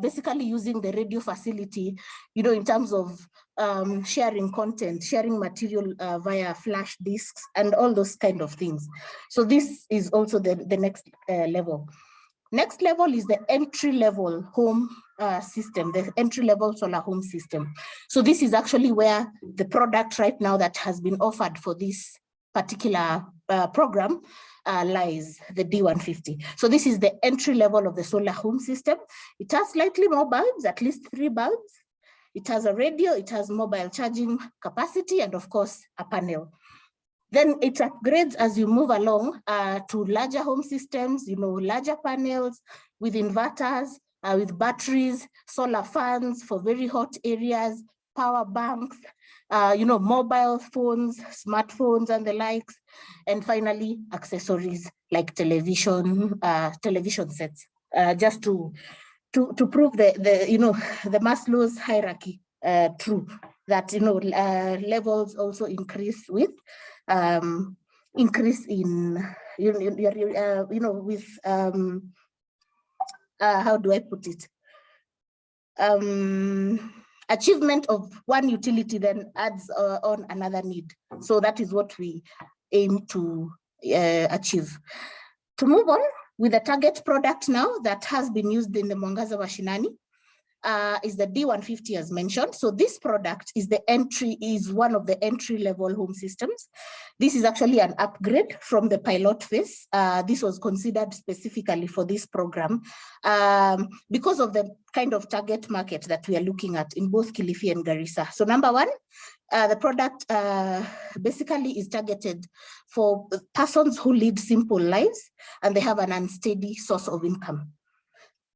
basically using the radio facility, in terms of sharing content, sharing material via flash disks and all those kind of things. So this is also the next level. Next level is the entry-level home system, the entry-level solar home system. So this is actually where the product right now that has been offered for this particular program lies, the D150. So this is the entry level of the solar home system. It has slightly more bulbs, at least 3 bulbs. It has a radio, it has mobile charging capacity, and of course, a panel. Then it upgrades as you move along to larger home systems, larger panels with inverters, with batteries, solar fans for very hot areas, power banks, mobile phones, smartphones and the likes, and finally accessories like television sets, just to prove the Maslow's hierarchy true, that levels also increase with increase in with how do I put it, achievement of one utility then adds on another need. So that is what we aim to achieve. To move on with the target product now that has been used in the Mwangaza Mashinani is the D150 as mentioned. So this product is one of the entry-level home systems. This is actually an upgrade from the pilot phase. This was considered specifically for this program because of the kind of target market that we are looking at in both KILIFI and Garissa. So number one, the product basically is targeted for persons who lead simple lives and they have an unsteady source of income.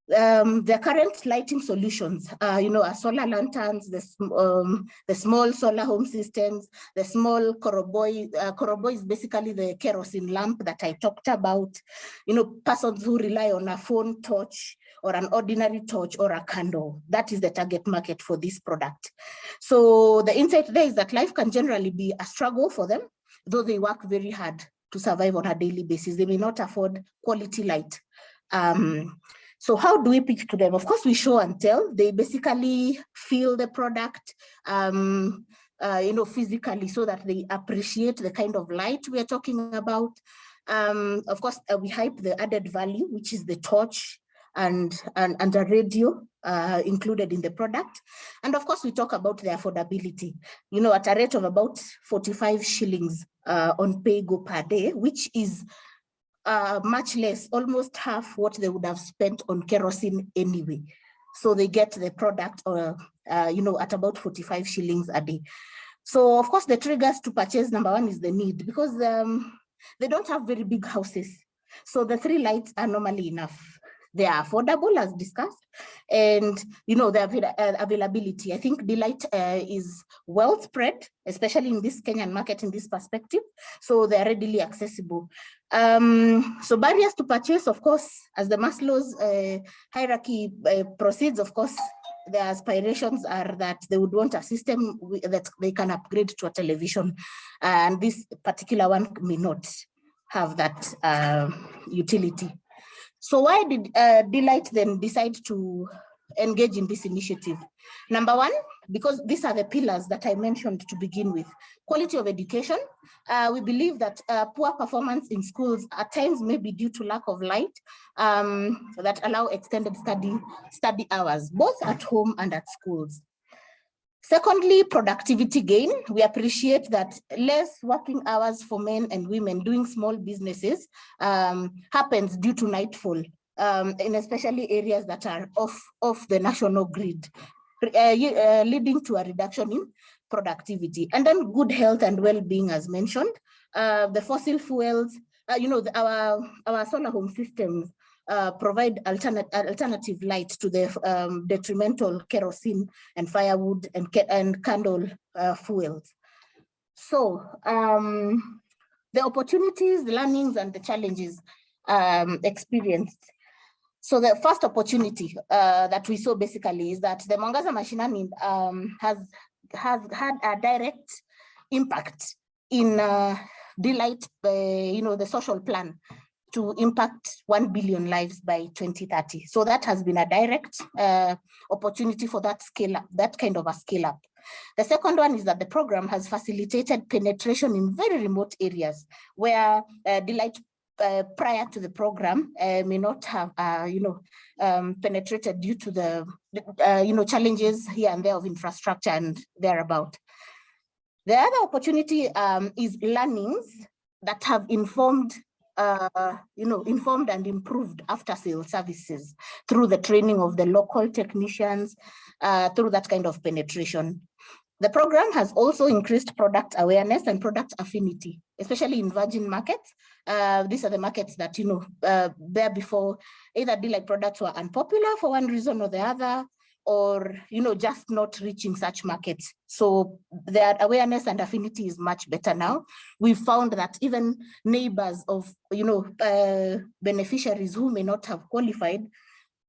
The current lighting solutions, are solar lanterns, the small solar home systems, the small koroboy. Koroboy is basically the kerosene lamp that I talked about. Persons who rely on a phone torch or an ordinary torch or a candle. That is the target market for this product. So the insight there is that life can generally be a struggle for them, though they work very hard to survive on a daily basis. They may not afford quality light. So how do we pitch to them? Of course, we show and tell. They basically feel the product, physically, so that they appreciate the kind of light we are talking about. Of course, we hype the added value, which is the torch and a radio included in the product. And of course, we talk about the affordability, at a rate of about 45 shillings on pay-go per day, which is much less, almost half what they would have spent on kerosene anyway. So they get the product, at about 45 shillings a day. So of course, the triggers to purchase, number one is the need, because they don't have very big houses. So the 3 lights are normally enough. They are affordable, as discussed, and the availability. I think Delight is well spread, especially in this Kenyan market in this perspective. So they are readily accessible. So barriers to purchase, of course, as the Maslow's hierarchy proceeds, of course, their aspirations are that they would want a system that they can upgrade to a television, and this particular one may not have that utility. So why did Delight then decide to engage in this initiative? Number one, because these are the pillars that I mentioned to begin with. Quality of education. We believe that poor performance in schools at times may be due to lack of light that allow extended study hours, both at home and at schools. Secondly, productivity gain. We appreciate that less working hours for men and women doing small businesses happens due to nightfall, in especially areas that are off the national grid, leading to a reduction in productivity. And then good health and well-being, as mentioned. The fossil fuels, our solar home systems provide alternative light to the detrimental kerosene and firewood and candle fuels. So the opportunities, the learnings, and the challenges experienced. So the first opportunity that we saw basically is that the Mwangaza Mashinani has had a direct impact in Delight, the social plan to impact 1 billion lives by 2030. So that has been a direct opportunity for that scale up, that kind of a scale up. The second one is that the program has facilitated penetration in very remote areas where Delight prior to the program may not have, penetrated due to the, challenges here and there of infrastructure and thereabout. The other opportunity is learnings that have informed and improved after-sales services through the training of the local technicians, through that kind of penetration. The program has also increased product awareness and product affinity, especially in virgin markets. These are the markets that, there before either Delight products were unpopular for one reason or the other, or, just not reaching such markets. So their awareness and affinity is much better now. We've found that even neighbors of, beneficiaries who may not have qualified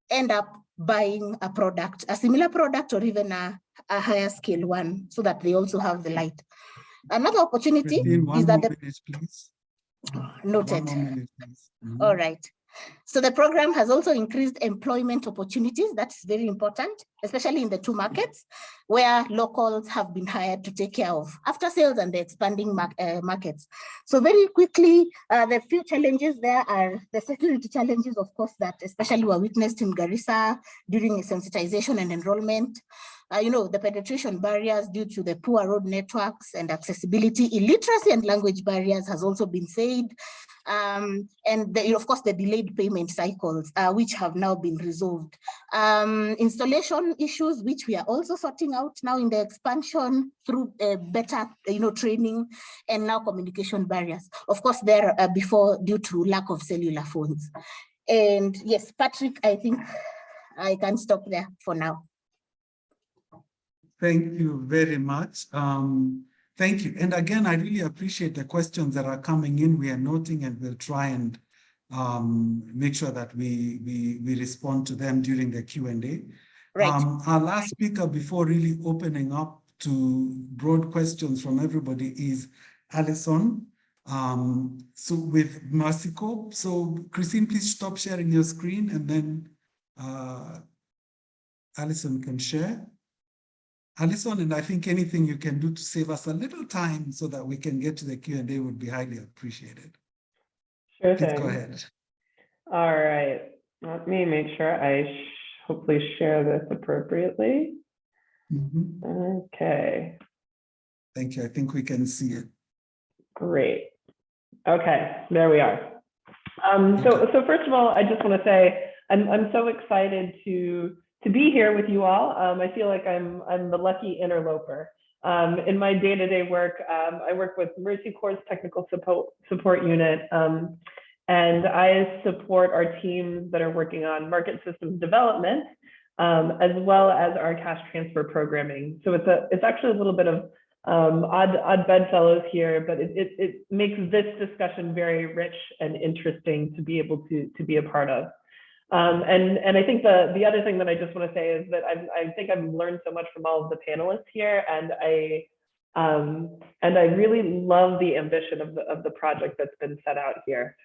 end up buying a product, a similar product, or even a higher scale one, so that they also have the light. Another opportunity is that please. Noted. 1 more minute, please. All right. So the program has also increased employment opportunities. That's very important, especially in the 2 markets where locals have been hired to take care of after sales and the expanding markets. So very quickly, the few challenges there are the security challenges, of course, that especially were witnessed in Garissa during sensitization and enrollment. The penetration barriers due to the poor road networks and accessibility, illiteracy and language barriers has also been said. And of course, the delayed payment cycles, which have now been resolved. Installation issues, which we are also sorting out now in the expansion through better, training, and now communication barriers. Of course, there before due to lack of cellular phones. And yes, Patrick, I think I can stop there for now. Thank you very much. Thank you. And again, I really appreciate the questions that are coming in. We are noting and we'll try and make sure that we respond to them during the Q&A. Right. Our last speaker before really opening up to broad questions from everybody is Alison. So with Mercycorp. So Christine, please stop sharing your screen, and then Alison can share. Alison, and I think anything you can do to save us a little time so that we can get to the Q&A would be highly appreciated. Sure Please thing. go ahead. All right, let me make sure I hopefully share this appropriately. Okay. Thank you. I think we can see it. Great. Okay, there we are. So first of all, I just want to say I'm so excited to be here with you all. I feel like I'm the lucky interloper. In my day-to-day work, I work with Mercycorp's technical support unit, and I support our teams that are working on market systems development, as well as our cash transfer programming. So it's actually a little bit of odd bedfellows here, but it makes this discussion very rich and interesting to be able to be a part of. And I think the other thing that I just want to say is that I think I've learned so much from all of the panelists here, and I really love the ambition of the project that's been set out here.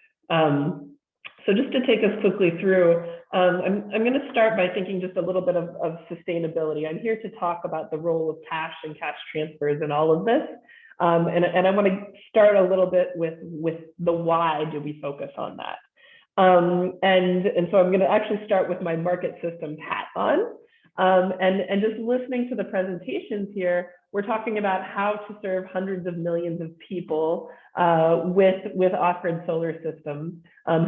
So just to take us quickly through, I'm going to start by thinking just a little bit of sustainability. I'm here to talk about the role of cash and cash transfers in all of this. And I want to start a little bit with the why do we focus on that. And so I'm going to actually start with my market systems hat on. And just listening to the presentations here, we're talking about how to serve hundreds of millions of people with off-grid solar systems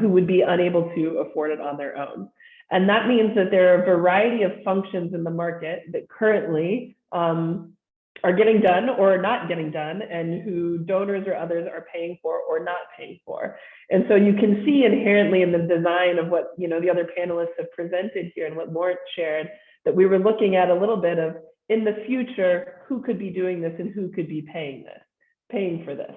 who would be unable to afford it on their own. And that means that there are a variety of functions in the market that currently are getting done or not getting done, and who donors or others are paying for or not paying for. And so you can see inherently in the design of what the other panelists have presented here and what Lawrence shared, that we were looking at a little bit of, in the future, who could be doing this and who could be paying for this.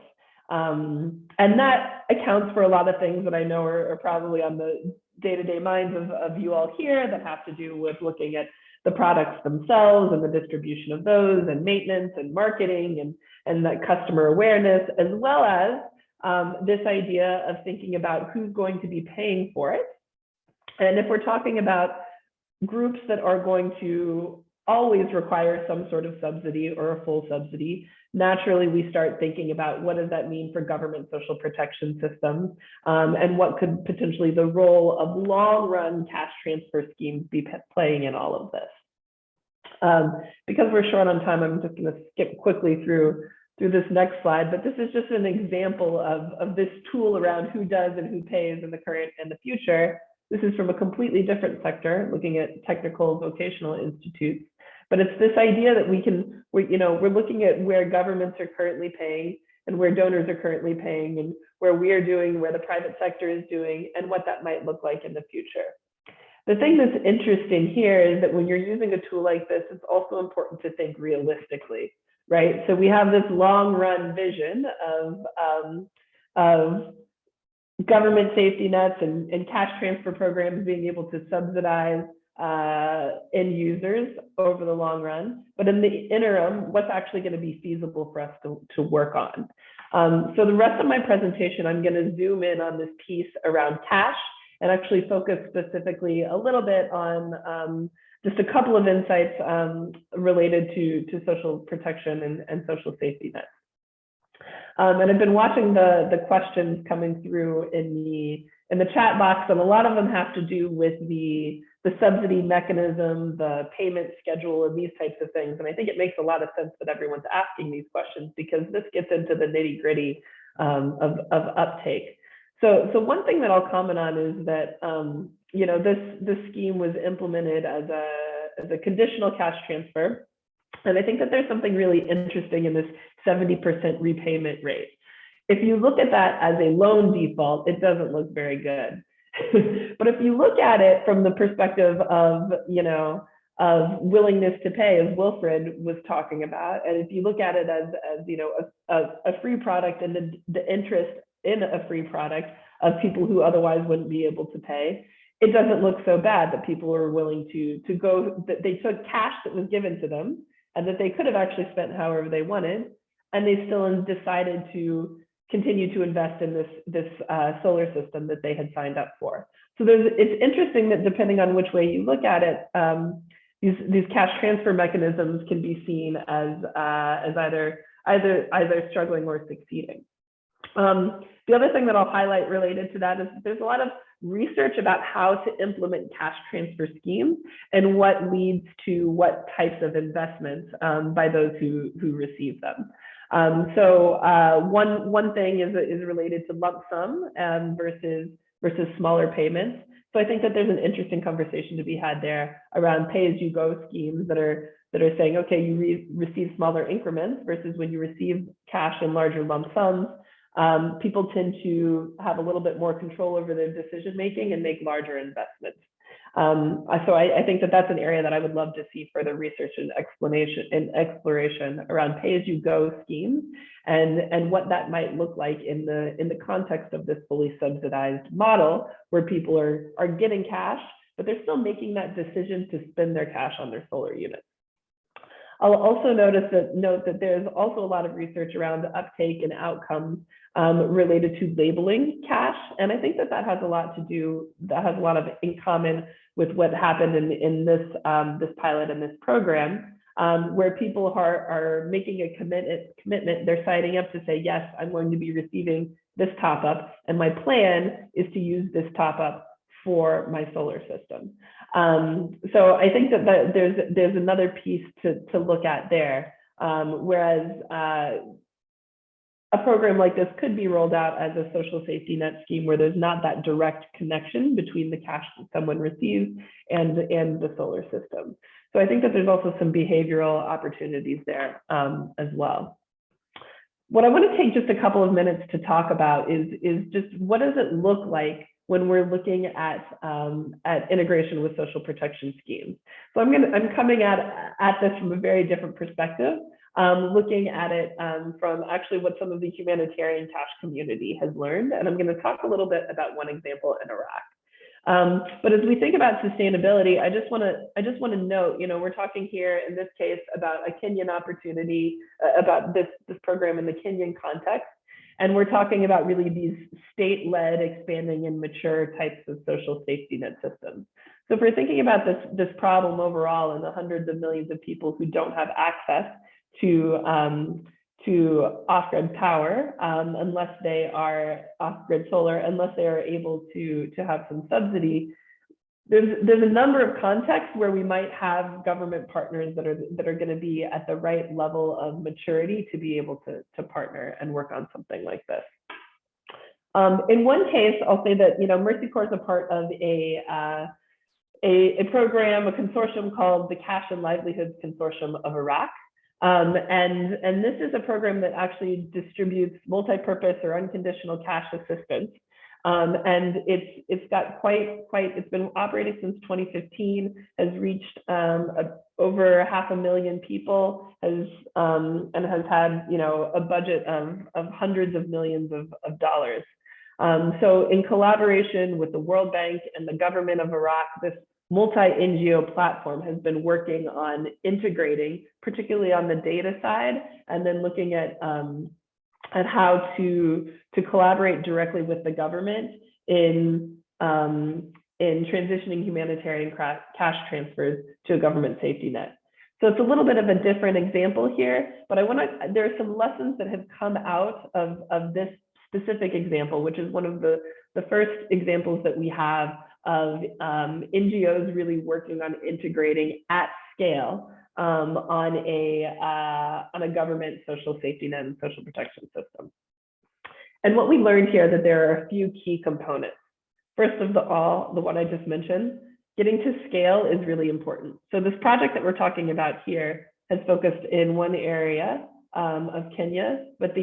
And that accounts for a lot of things that I know are probably on the day-to-day minds of you all here, that have to do with looking at the products themselves and the distribution of those, and maintenance and marketing and that customer awareness, as well as this idea of thinking about who's going to be paying for it. And if we're talking about groups that are going to always require some sort of subsidy or a full subsidy, naturally we start thinking about what does that mean for government social protection systems, and what could potentially the role of long-run cash transfer schemes be playing in all of this. Because we're short on time, I'm just going to skip quickly through this next slide, but this is just an example of this tool around who does and who pays in the current and the future. This is from a completely different sector, looking at technical vocational institutes. But it's this idea that we're looking at where governments are currently paying and where donors are currently paying, and where we are doing, where the private sector is doing, and what that might look like in the future. The thing that's interesting here is that when you're using a tool like this, it's also important to think realistically, right? So we have this long run vision of government safety nets and cash transfer programs being able to subsidize end users over the long run. But in the interim, what's actually going to be feasible for us to work on? So the rest of my presentation, I'm going to zoom in on this piece around cash and actually focus specifically a little bit on just a couple of insights related to social protection and social safety nets. And I've been watching the questions coming through in the chat box, and a lot of them have to do with the subsidy mechanism, the payment schedule, and these types of things. And I think it makes a lot of sense that everyone's asking these questions, because this gets into the nitty-gritty of uptake. So one thing that I'll comment on is that this scheme was implemented as a conditional cash transfer. And I think that there's something really interesting in this 70% repayment rate. If you look at that as a loan default, it doesn't look very good. But if you look at it from the perspective of willingness to pay, as Wilfred was talking about, and if you look at it as a free product and the interest in a free product of people who otherwise wouldn't be able to pay, it doesn't look so bad that people were willing to go, that they took cash that was given to them and that they could have actually spent however they wanted, and they still decided to continue to invest in this solar system that they had signed up for. So it's interesting that depending on which way you look at it, these cash transfer mechanisms can be seen as either struggling or succeeding. The other thing that I'll highlight related to that is there's a lot of research about how to implement cash transfer schemes and what leads to what types of investments by those who receive them. One thing is related to lump sum versus smaller payments. So I think that there's an interesting conversation to be had there around pay-as-you-go schemes that are saying, okay, you receive smaller increments versus when you receive cash in larger lump sums. People tend to have a little bit more control over their decision making and make larger investments. So I think that that's an area that I would love to see further research and exploration around pay-as-you-go schemes and what that might look like in the context of this fully subsidized model, where people are getting cash, but they're still making that decision to spend their cash on their solar units. I'll also note that there's also a lot of research around uptake and outcomes related to labeling cash, and I think that has a lot in common with what happened in this pilot and this program, where people are making a commitment. They're signing up to say, yes, I'm going to be receiving this top up, and my plan is to use this top up for my solar system. So I think that there's another piece to look at there, whereas a program like this could be rolled out as a social safety net scheme where there's not that direct connection between the cash that someone receives and the solar system. So I think that there's also some behavioral opportunities there as well. What I want to take just a couple of minutes to talk about is just what does it look like when we're looking at integration with social protection schemes. So I'm coming at this from a very different perspective, looking at it from actually what some of the humanitarian cash community has learned. And I'm going to talk a little bit about one example in Iraq. But as we think about sustainability, I just want to note, we're talking here in this case about a Kenyan opportunity, about this program in the Kenyan context. And we're talking about really these state-led, expanding and mature types of social safety net systems. So if we're thinking about this problem overall and the hundreds of millions of people who don't have access to off-grid power, unless they are off-grid solar, unless they are able to have some subsidy, there's a number of contexts where we might have government partners that are going to be at the right level of maturity to be able to partner and work on something like this. In one case, I'll say that Mercy Corps is a part of a program, a consortium called the Cash and Livelihoods Consortium of Iraq. And this is a program that actually distributes multi-purpose or unconditional cash assistance. And it's got it's been operating since 2015, has reached over 500,000 people, and has had a budget of hundreds of millions of dollars. So in collaboration with the World Bank and the government of Iraq, this multi-NGO platform has been working on integrating, particularly on the data side, and then looking at how to collaborate directly with the government in transitioning humanitarian cash transfers to a government safety net. So it's a little bit of a different example here, but there are some lessons that have come out of this specific example, which is one of the first examples that we have of NGOs really working on integrating at scale on a government social safety net and social protection system. And what we learned here that there are a few key components. First of all, the one I just mentioned, getting to scale is really important. So this project that we're talking about here has focused in one area of Kenya, but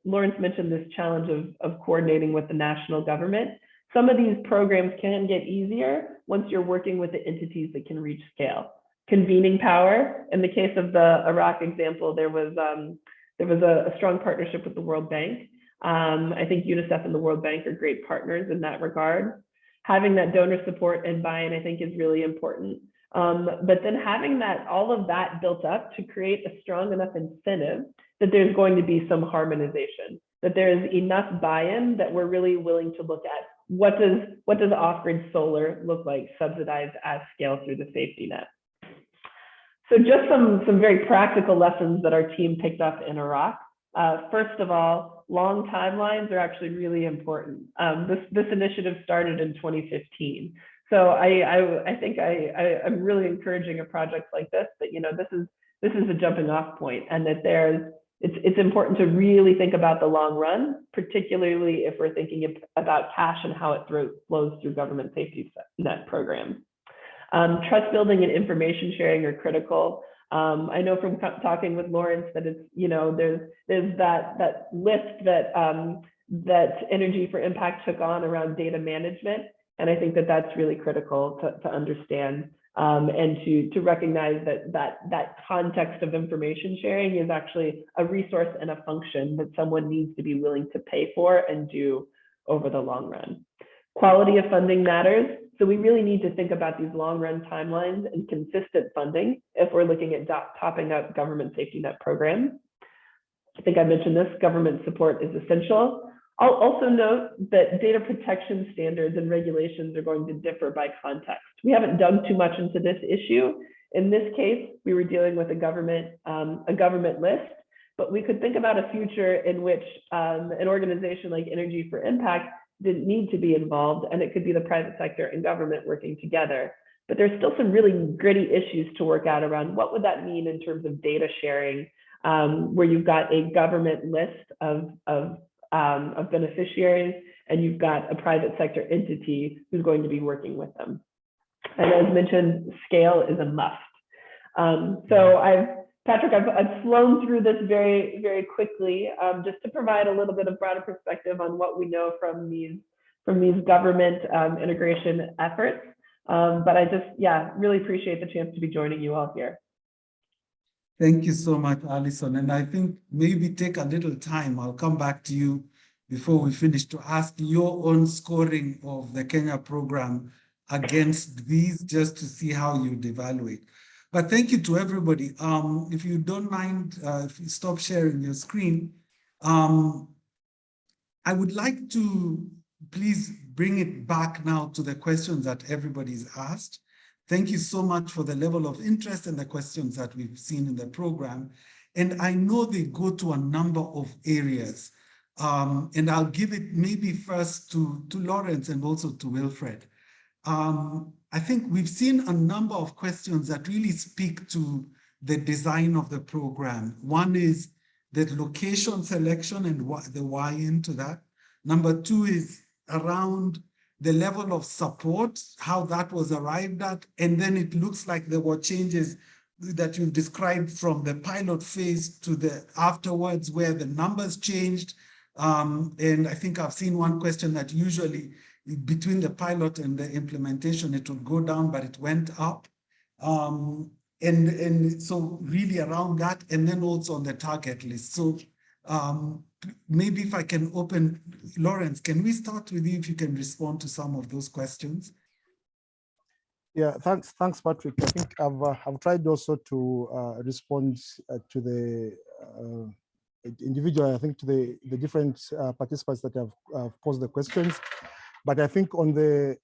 Lawrence mentioned this challenge of coordinating with the national government. Some of these programs can get easier once you're working with the entities that can reach scale. Convening power. In the case of the Iraq example, there was a strong partnership with the World Bank. I think UNICEF and the World Bank are great partners in that regard. Having that donor support and buy-in, I think, is really important. But then having all of that built up to create a strong enough incentive that there's going to be some harmonization, that there's enough buy-in that we're really willing to look at what does off-grid solar look like subsidized at scale through the safety net. So just some very practical lessons that our team picked up in Iraq. First of all, long timelines are actually really important. This initiative started in 2015. So I think I'm really encouraging a project like this, that, you know, this is a jumping off point, and that it's important to really think about the long run, particularly if we're thinking about cash and how it flows through government safety net programs. Trust building and information sharing are critical. I know from talking with Lawrence that it's, you know, there's that list that Energy for Impact took on around data management. And I think that that's really critical to understand and to recognize that context of information sharing is actually a resource and a function that someone needs to be willing to pay for and do over the long run. Quality of funding matters. So we really need to think about these long run timelines and consistent funding if we're looking at topping up government safety net programs. I think I mentioned this, government support is essential. I'll also note that data protection standards and regulations are going to differ by context. We haven't dug too much into this issue. In this case, we were dealing with a government list, but we could think about a future in which an organization like Energy for Impact didn't need to be involved, and it could be the private sector and government working together. But there's still some really gritty issues to work out around what would that mean in terms of data sharing, where you've got a government list of beneficiaries, and you've got a private sector entity who's going to be working with them. And as mentioned, scale is a must. So Patrick, I've flown through this very, very quickly, just to provide a little bit of broader perspective on what we know from these government integration efforts. But I just, really appreciate the chance to be joining you all here. Thank you so much, Alison. And I think maybe take a little time. I'll come back to you before we finish to ask your own scoring of the Kenya program against these, just to see how you'd evaluate. But thank you to everybody. If you don't mind, if you stop sharing your screen, I would like to please bring it back now to the questions that everybody's asked. Thank you so much for the level of interest and the questions that we've seen in the program. And I know they go to a number of areas. And I'll give it maybe first to Lawrence and also to Wilfred. I think we've seen a number of questions that really speak to the design of the program. One is the location selection and the why into that. Number two is around the level of support, how that was arrived at. And then it looks like there were changes that you've described from the pilot phase to the afterwards, where the numbers changed. And I think I've seen one question that usually between the pilot and the implementation, it would go down, but it went up. And so really around that, and then also on the target list. So maybe if I can open, Lawrence, can we start with you if you can respond to some of those questions? Yeah, thanks, Patrick. I think I've tried also to respond to the individual, I think to the different participants that have posed the questions. But I think on the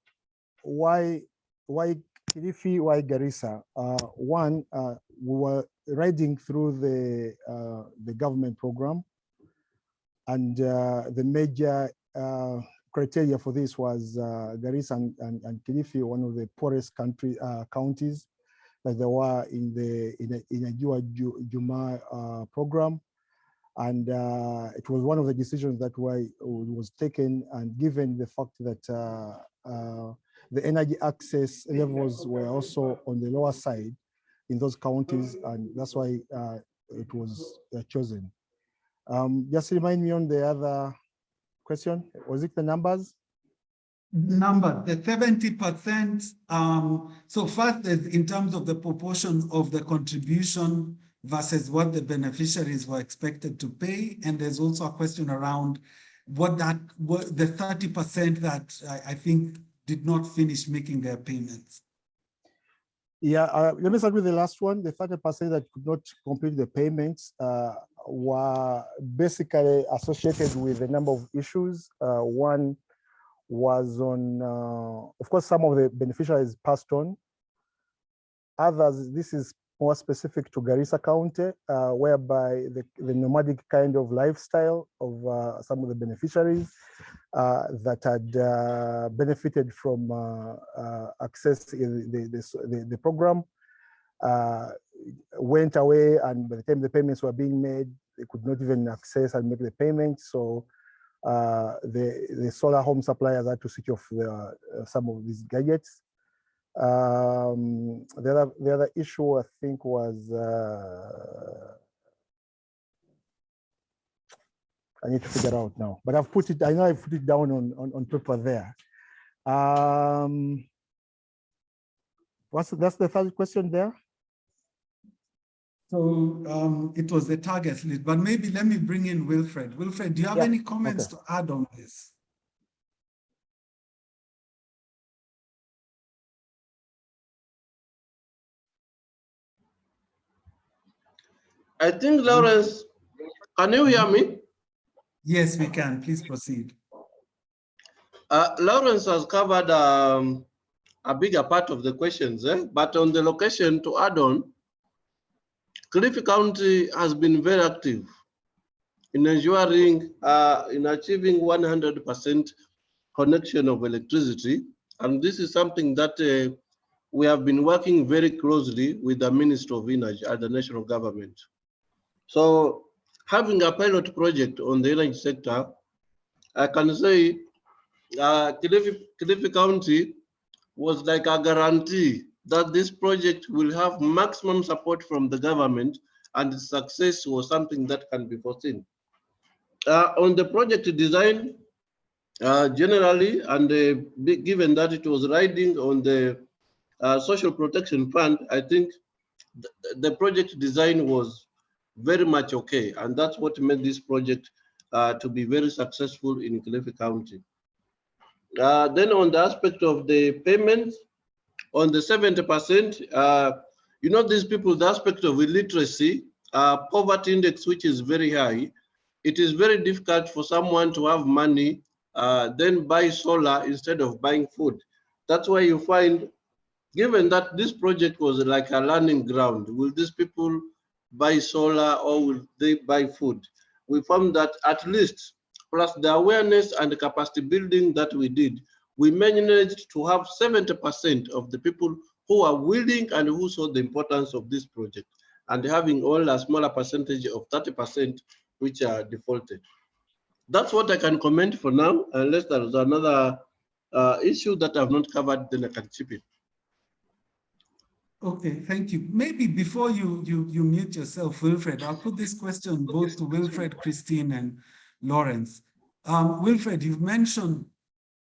why KILIFI, why Garissa, one, we were riding through the government program, and the major criteria for this was Garissa and KILIFI, one of the poorest counties that there were in the Juma program. And it was one of the decisions that was taken, and given the fact that the energy access levels were also on the lower side in those counties, and that's why it was chosen. Just remind me on the other question, was it the numbers? Number, the 70%. So first is in terms of the proportion of the contribution versus what the beneficiaries were expected to pay. And there's also a question around what the 30% that I think did not finish making their payments. Yeah, let me start with the last one. The 30% that could not complete the payments were basically associated with a number of issues. One was on, of course, some of the beneficiaries passed on. Others, this is more specific to Garissa County, whereby the nomadic kind of lifestyle of some of the beneficiaries that had benefited from accessing the program went away, and by the time the payments were being made, they could not even access and make the payment. So the solar home suppliers had to switch off some of these gadgets. The other issue I think was I need to figure out now, but I've put it. I know I've put it down on paper there. That's the third question there. So it was the target list, but maybe let me bring in Wilfred. Wilfred, do you have any comments to add on this? I think, Lawrence, can you hear me? Yes, we can. Please proceed. Lawrence has covered a bigger part of the questions, but on the location, to add on, KILIFI County has been very active in ensuring, in achieving 100% connection of electricity. And this is something that we have been working very closely with the Ministry of Energy and the national government. So having a pilot project on the energy sector, I can say KILIFI County was like a guarantee that this project will have maximum support from the government, and its success was something that can be foreseen. On the project design, generally, and given that it was riding on the social protection fund, I think the project design was very much okay, and that's what made this project to be very successful in KILIFI County. Then on the aspect of the payments, on the 70%, you know, these people, the aspect of illiteracy, poverty index, which is very high, it is very difficult for someone to have money, then buy solar instead of buying food. That's why you find, given that this project was like a learning ground, will these people buy solar or will they buy food? We found that at least, plus the awareness and the capacity building that we did, we managed to have 70% of the people who are willing and who saw the importance of this project, and having all a smaller percentage of 30% which are defaulted. That's what I can comment for now, unless there is another issue that I've not covered, then I can chip in. Okay, thank you. Maybe before you mute yourself, Wilfred, I'll put this question both to Wilfred, Christine, and Lawrence. Wilfred, you've mentioned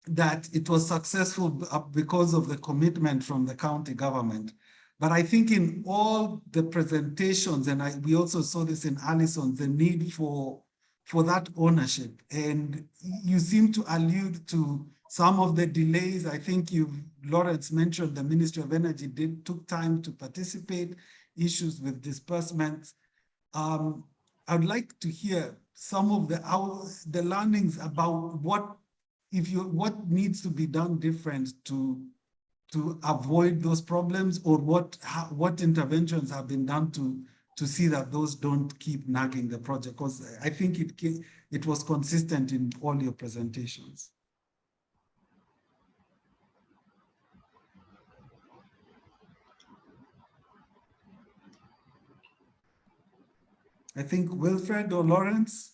that it was successful because of the commitment from the county government. But I think in all the presentations, and we also saw this in Allison, the need for that ownership. And you seem to allude to some of the delays. I think Lawrence mentioned the Ministry of Energy took time to participate, issues with disbursements. I'd like to hear some of the learnings about what needs to be done different to avoid those problems, or what interventions have been done to see that those don't keep nagging the project, because I think it was consistent in all your presentations. I think Wilfred or Lawrence?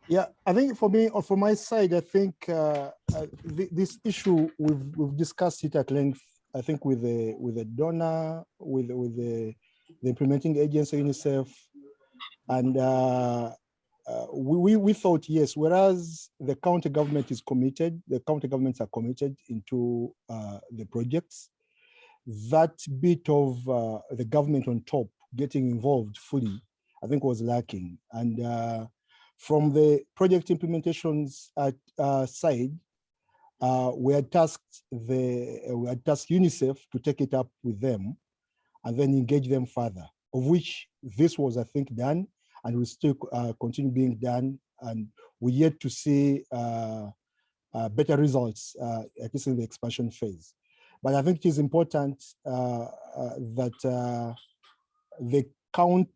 Yeah, I think for me, or from my side, I think this issue, we've discussed it at length, I think with the donor, with the implementing agency, UNICEF, and we thought, yes, whereas the county government is committed, the county governments are committed into the projects, that bit of the government on top getting involved fully, I think was lacking. And from the project implementations side, we had tasked UNICEF to take it up with them and then engage them further, of which this was, I think, done and will still continue being done. And we're yet to see better results, at least in the expansion phase. But I think it is important that the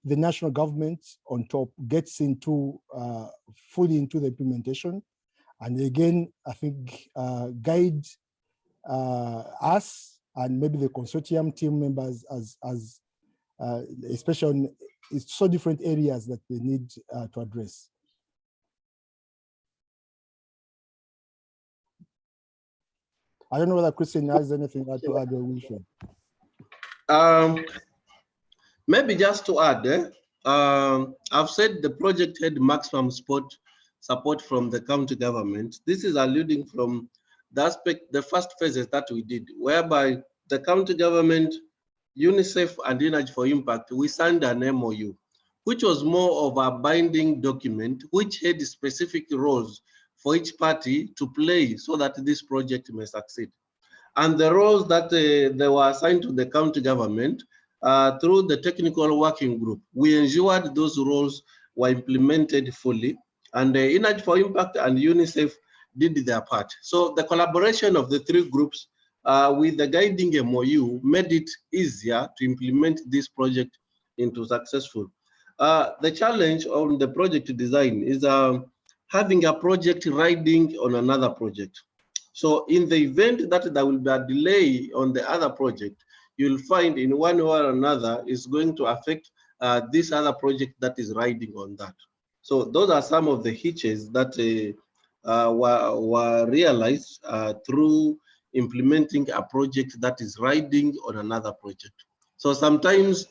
national government on top gets into fully into the implementation. And again, I think guide us and maybe the consortium team members as especially on it's so different areas that they need to address. I don't know whether Christian has anything to add or Wilfred. Maybe just to add, I've said the project had maximum support from the county government. This is alluding from the first phases that we did, whereby the county government, UNICEF and Energy for Impact, we signed an MOU, which was more of a binding document, which had specific roles for each party to play so that this project may succeed. And the roles that they were assigned to the county government through the technical working group, we ensured those roles were implemented fully, and the Energy for Impact and UNICEF did their part. So the collaboration of the three groups with the guiding MOU made it easier to implement this project into successful. The challenge on the project design is having a project riding on another project. So in the event that there will be a delay on the other project, you'll find in one way or another is going to affect this other project that is riding on that. So those are some of the hitches that were realized through implementing a project that is riding on another project. So sometimes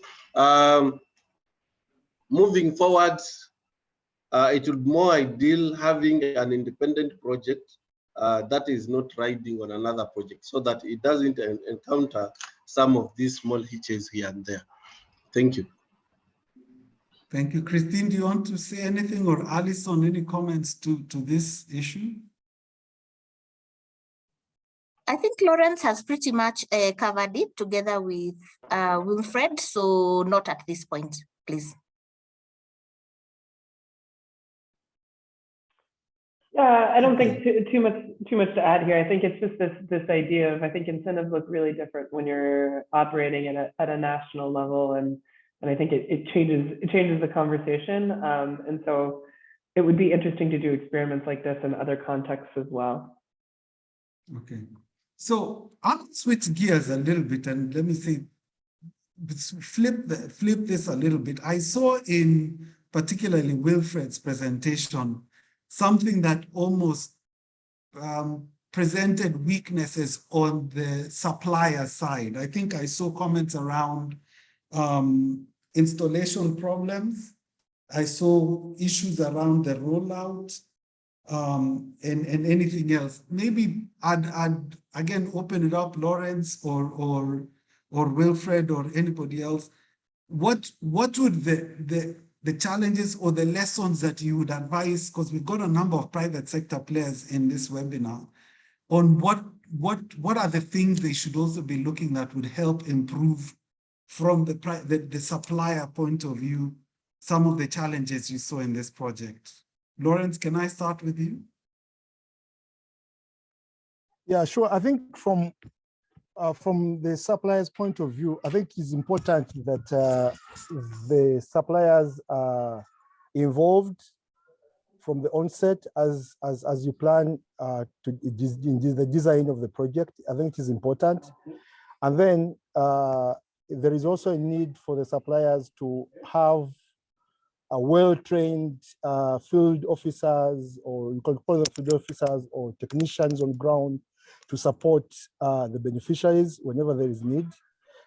moving forward, it would be more ideal having an independent project that is not riding on another project so that it doesn't encounter some of these small hitches here and there. Thank you. Thank you. Christine, do you want to say anything, or Alison, any comments to this issue? I think Lawrence has pretty much covered it together with Wilfred, so not at this point, please. I don't think too much to add here. I think it's just this idea of, I think incentives look really different when you're operating at a national level, and I think it changes the conversation. And so it would be interesting to do experiments like this in other contexts as well. Okay, so I'll switch gears a little bit and let me say, flip this a little bit. I saw in particularly Wilfred's presentation something that almost presented weaknesses on the supplier side. I think I saw comments around installation problems. I saw issues around the rollout and anything else. Maybe I'd again open it up, Lawrence or Wilfred or anybody else. What would the challenges or the lessons that you would advise, because we've got a number of private sector players in this webinar, on what are the things they should also be looking at would help improve from the supplier point of view, some of the challenges you saw in this project. Lawrence, can I start with you? Yeah, sure. I think from the supplier's point of view, I think it's important that the suppliers are involved from the onset as you plan in the design of the project. I think it is important. And then there is also a need for the suppliers to have a well-trained field officers, or you can call them field officers or technicians on ground, to support the beneficiaries whenever there is need,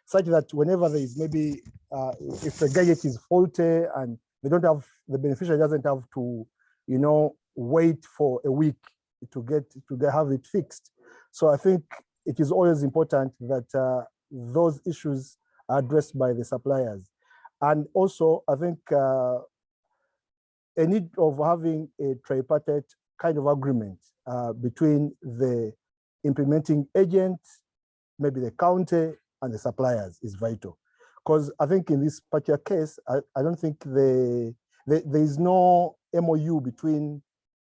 such that whenever there is maybe, if the gadget is faulty and they don't have, the beneficiary doesn't have to, wait for a week to have it fixed. So I think it is always important that those issues are addressed by the suppliers. And also, I think a need of having a tripartite kind of agreement between the implementing agent, maybe the county, and the suppliers is vital. Because I think in this particular case, I don't think there is no MOU between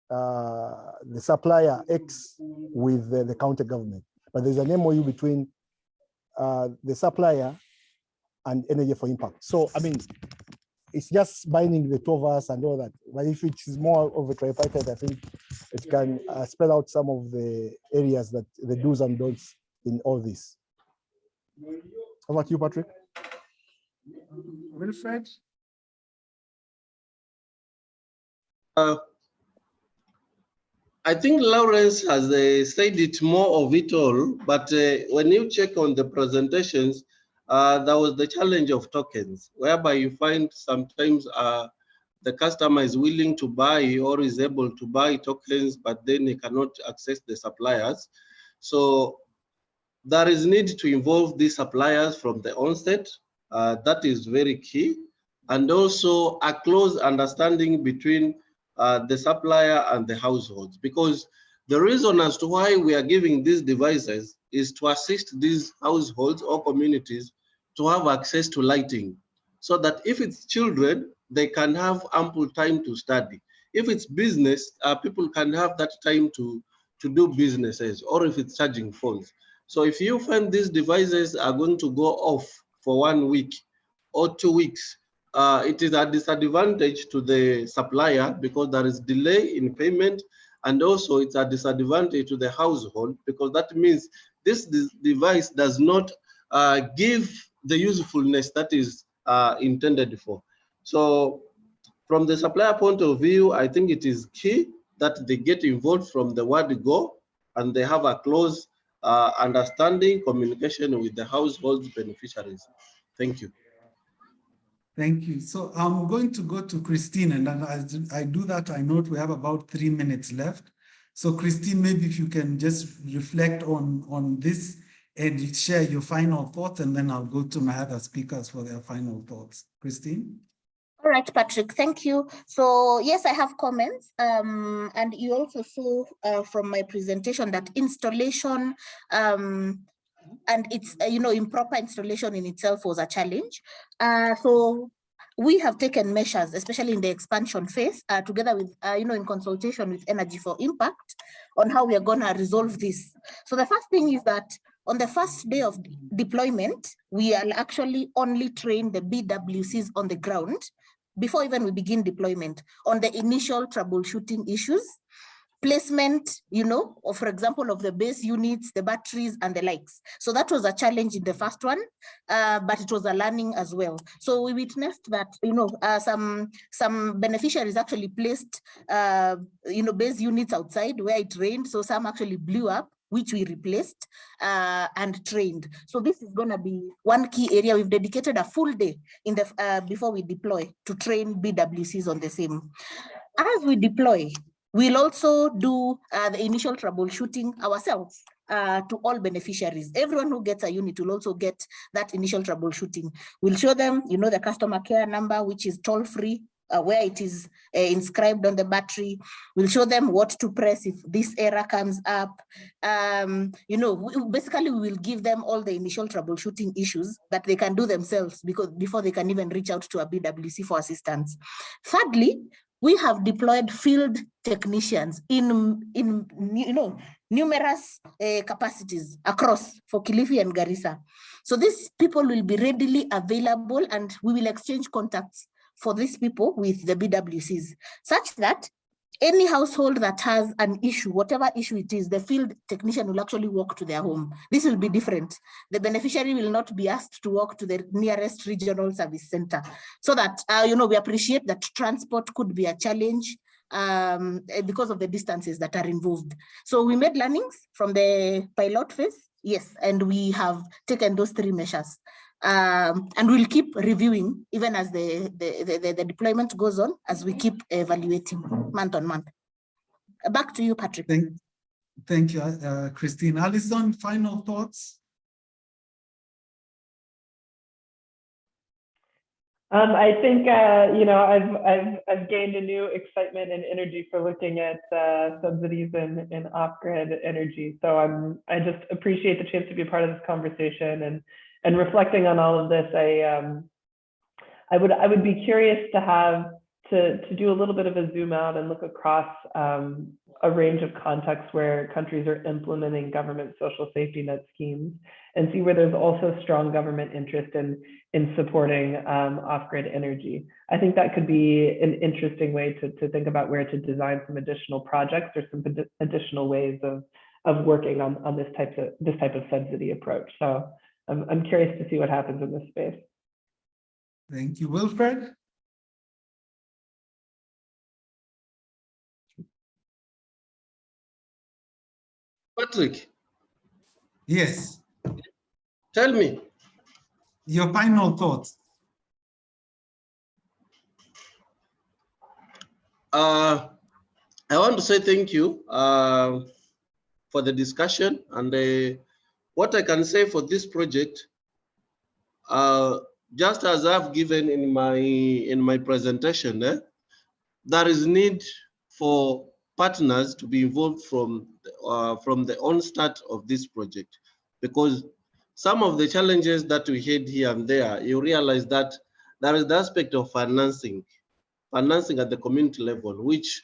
the supplier X with the county government, but there's an MOU between the supplier and Energy for Impact. So, I mean, it's just binding the two of us and all that. But if it is more of a tripartite, I think it can spell out some of the areas that the do's and don'ts in all this. How about you, Patrick? Wilfred? I think Lawrence has said it more of it all, but when you check on the presentations, there was the challenge of tokens, whereby you find sometimes the customer is willing to buy or is able to buy tokens, but then he cannot access the suppliers. So there is need to involve the suppliers from the onset. That is very key. And also a close understanding between the supplier and the households, because the reason as to why we are giving these devices is to assist these households or communities to have access to lighting, so that if it's children, they can have ample time to study. If it's business, people can have that time to do businesses, or if it's charging phones. So if you find these devices are going to go off for 1 week or 2 weeks, it is a disadvantage to the supplier because there is delay in payment, and also it's a disadvantage to the household because that means this device does not give the usefulness that is intended for. So from the supplier point of view, I think it is key that they get involved from the word go, and they have a close understanding, communication with the household beneficiaries. Thank you. Thank you. So I'm going to go to Christine, and as I do that, I note we have about 3 minutes left. So Christine, maybe if you can just reflect on this and share your final thoughts, and then I'll go to my other speakers for their final thoughts. Christine? All right, Patrick, thank you. So yes, I have comments. And you also saw from my presentation that installation and it's, improper installation in itself was a challenge. So we have taken measures, especially in the expansion phase, together with, in consultation with Energy for Impact, on how we are going to resolve this. So the first thing is that on the first day of deployment, we will actually only train the BWCs on the ground before even we begin deployment on the initial troubleshooting issues, placement, or for example, of the base units, the batteries and the likes. So that was a challenge in the first one, but it was a learning as well. So we witnessed that, some beneficiaries actually placed, base units outside where it rained. So some actually blew up, which we replaced and trained. So this is going to be one key area. We've dedicated a full day in the before we deploy to train BWCs on the same. As we deploy, we'll also do the initial troubleshooting ourselves to all beneficiaries. Everyone who gets a unit will also get that initial troubleshooting. We'll show them, the customer care number, which is toll-free, where it is inscribed on the battery. We'll show them what to press if this error comes up. Basically we will give them all the initial troubleshooting issues that they can do themselves before they can even reach out to a BWC for assistance. Thirdly, we have deployed field technicians in numerous capacities across for KILIFI and Garissa. So these people will be readily available, and we will exchange contacts for these people with the BWCs, such that any household that has an issue, whatever issue it is, the field technician will actually walk to their home. This will be different. The beneficiary will not be asked to walk to the nearest regional service center. So that, we appreciate that transport could be a challenge because of the distances that are involved. So we made learnings from the pilot phase, yes, and we have taken those 3 measures. And we'll keep reviewing even as the deployment goes on, as we keep evaluating month on month. Back to you, Patrick. Thank you, Christine. Alison, final thoughts? I think I've gained a new excitement and energy for looking at subsidies in off-grid energy. So I just appreciate the chance to be a part of this conversation and reflecting on all of this. I would be curious to do a little bit of a zoom out and look across a range of contexts where countries are implementing government social safety net schemes and see where there's also strong government interest in supporting off-grid energy. I think that could be an interesting way to think about where to design some additional projects or some additional ways of working on this type of subsidy approach. So I'm curious to see what happens in this space. Thank you. Wilfred? Patrick, Yes. tell me. Your final thoughts. I want to say thank you for the discussion, and what I can say for this project, just as I've given in my presentation, there is need for partners to be involved from the onset of this project, because some of the challenges that we had here and there, you realize that there is the aspect of financing at the community level, which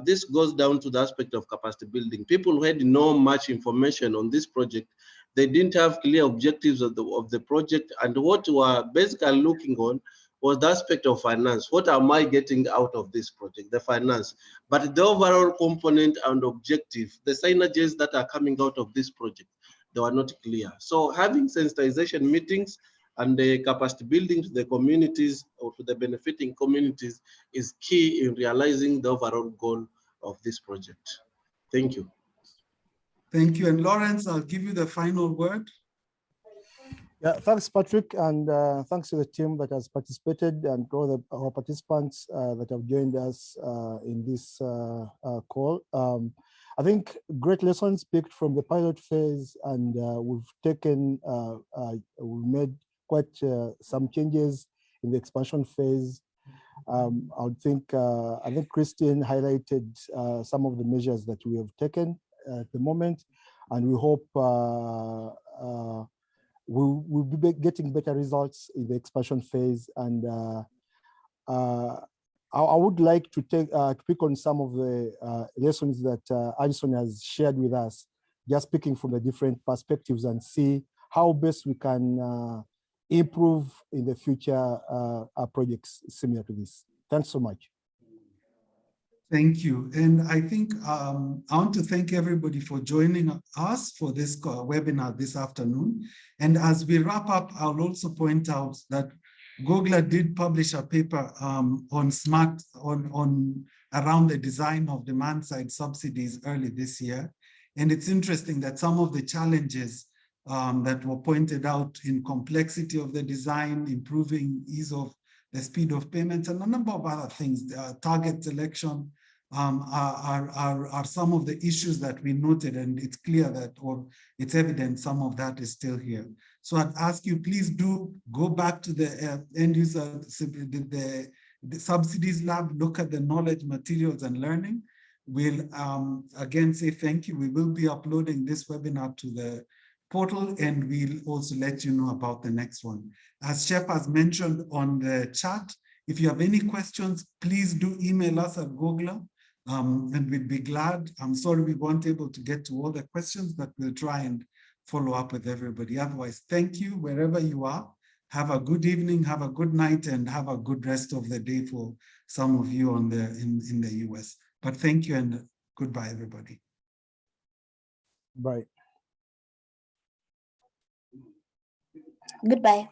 this goes down to the aspect of capacity building. People who had no much information on this project, they didn't have clear objectives of the project, and what we were basically looking on was the aspect of finance. What am I getting out of this project? The finance. But the overall component and objective, the synergies that are coming out of this project, they were not clear. So having sensitization meetings and the capacity building to the communities or to the benefiting communities is key in realizing the overall goal of this project. Thank you. Thank you. And Lawrence, I'll give you the final word. Yeah, thanks, Patrick, and thanks to the team that has participated and all our participants that have joined us in this call. I think great lessons picked from the pilot phase, and we've made quite some changes in the expansion phase. I think Christine highlighted some of the measures that we have taken at the moment, and we hope we'll be getting better results in the expansion phase. And I would like to pick on some of the lessons that Addison has shared with us, just picking from the different perspectives and see how best we can improve in the future projects similar to this. Thanks so much. Thank you. And I think I want to thank everybody for joining us for this webinar this afternoon. And as we wrap up, I'll also point out that Gogla did publish a paper on around the design of demand-side subsidies early this year. And it's interesting that some of the challenges that were pointed out in complexity of the design, improving ease of the speed of payments, and a number of other things, target selection, are some of the issues that we noted, and it's clear that, or it's evident, some of that is still here. So I'd ask you, please do go back to the end user, the subsidies lab, look at the knowledge, materials, and learning. We'll again say thank you. We will be uploading this webinar to the portal, and we'll also let you know about the next one. As Shep has mentioned on the chat, if you have any questions, please do email us at Gogla, and we'd be glad. I'm sorry we weren't able to get to all the questions, but we'll try and follow up with everybody. Otherwise, thank you wherever you are. Have a good evening, have a good night, and have a good rest of the day for some of you in the US. But thank you and goodbye, everybody. Bye. Goodbye.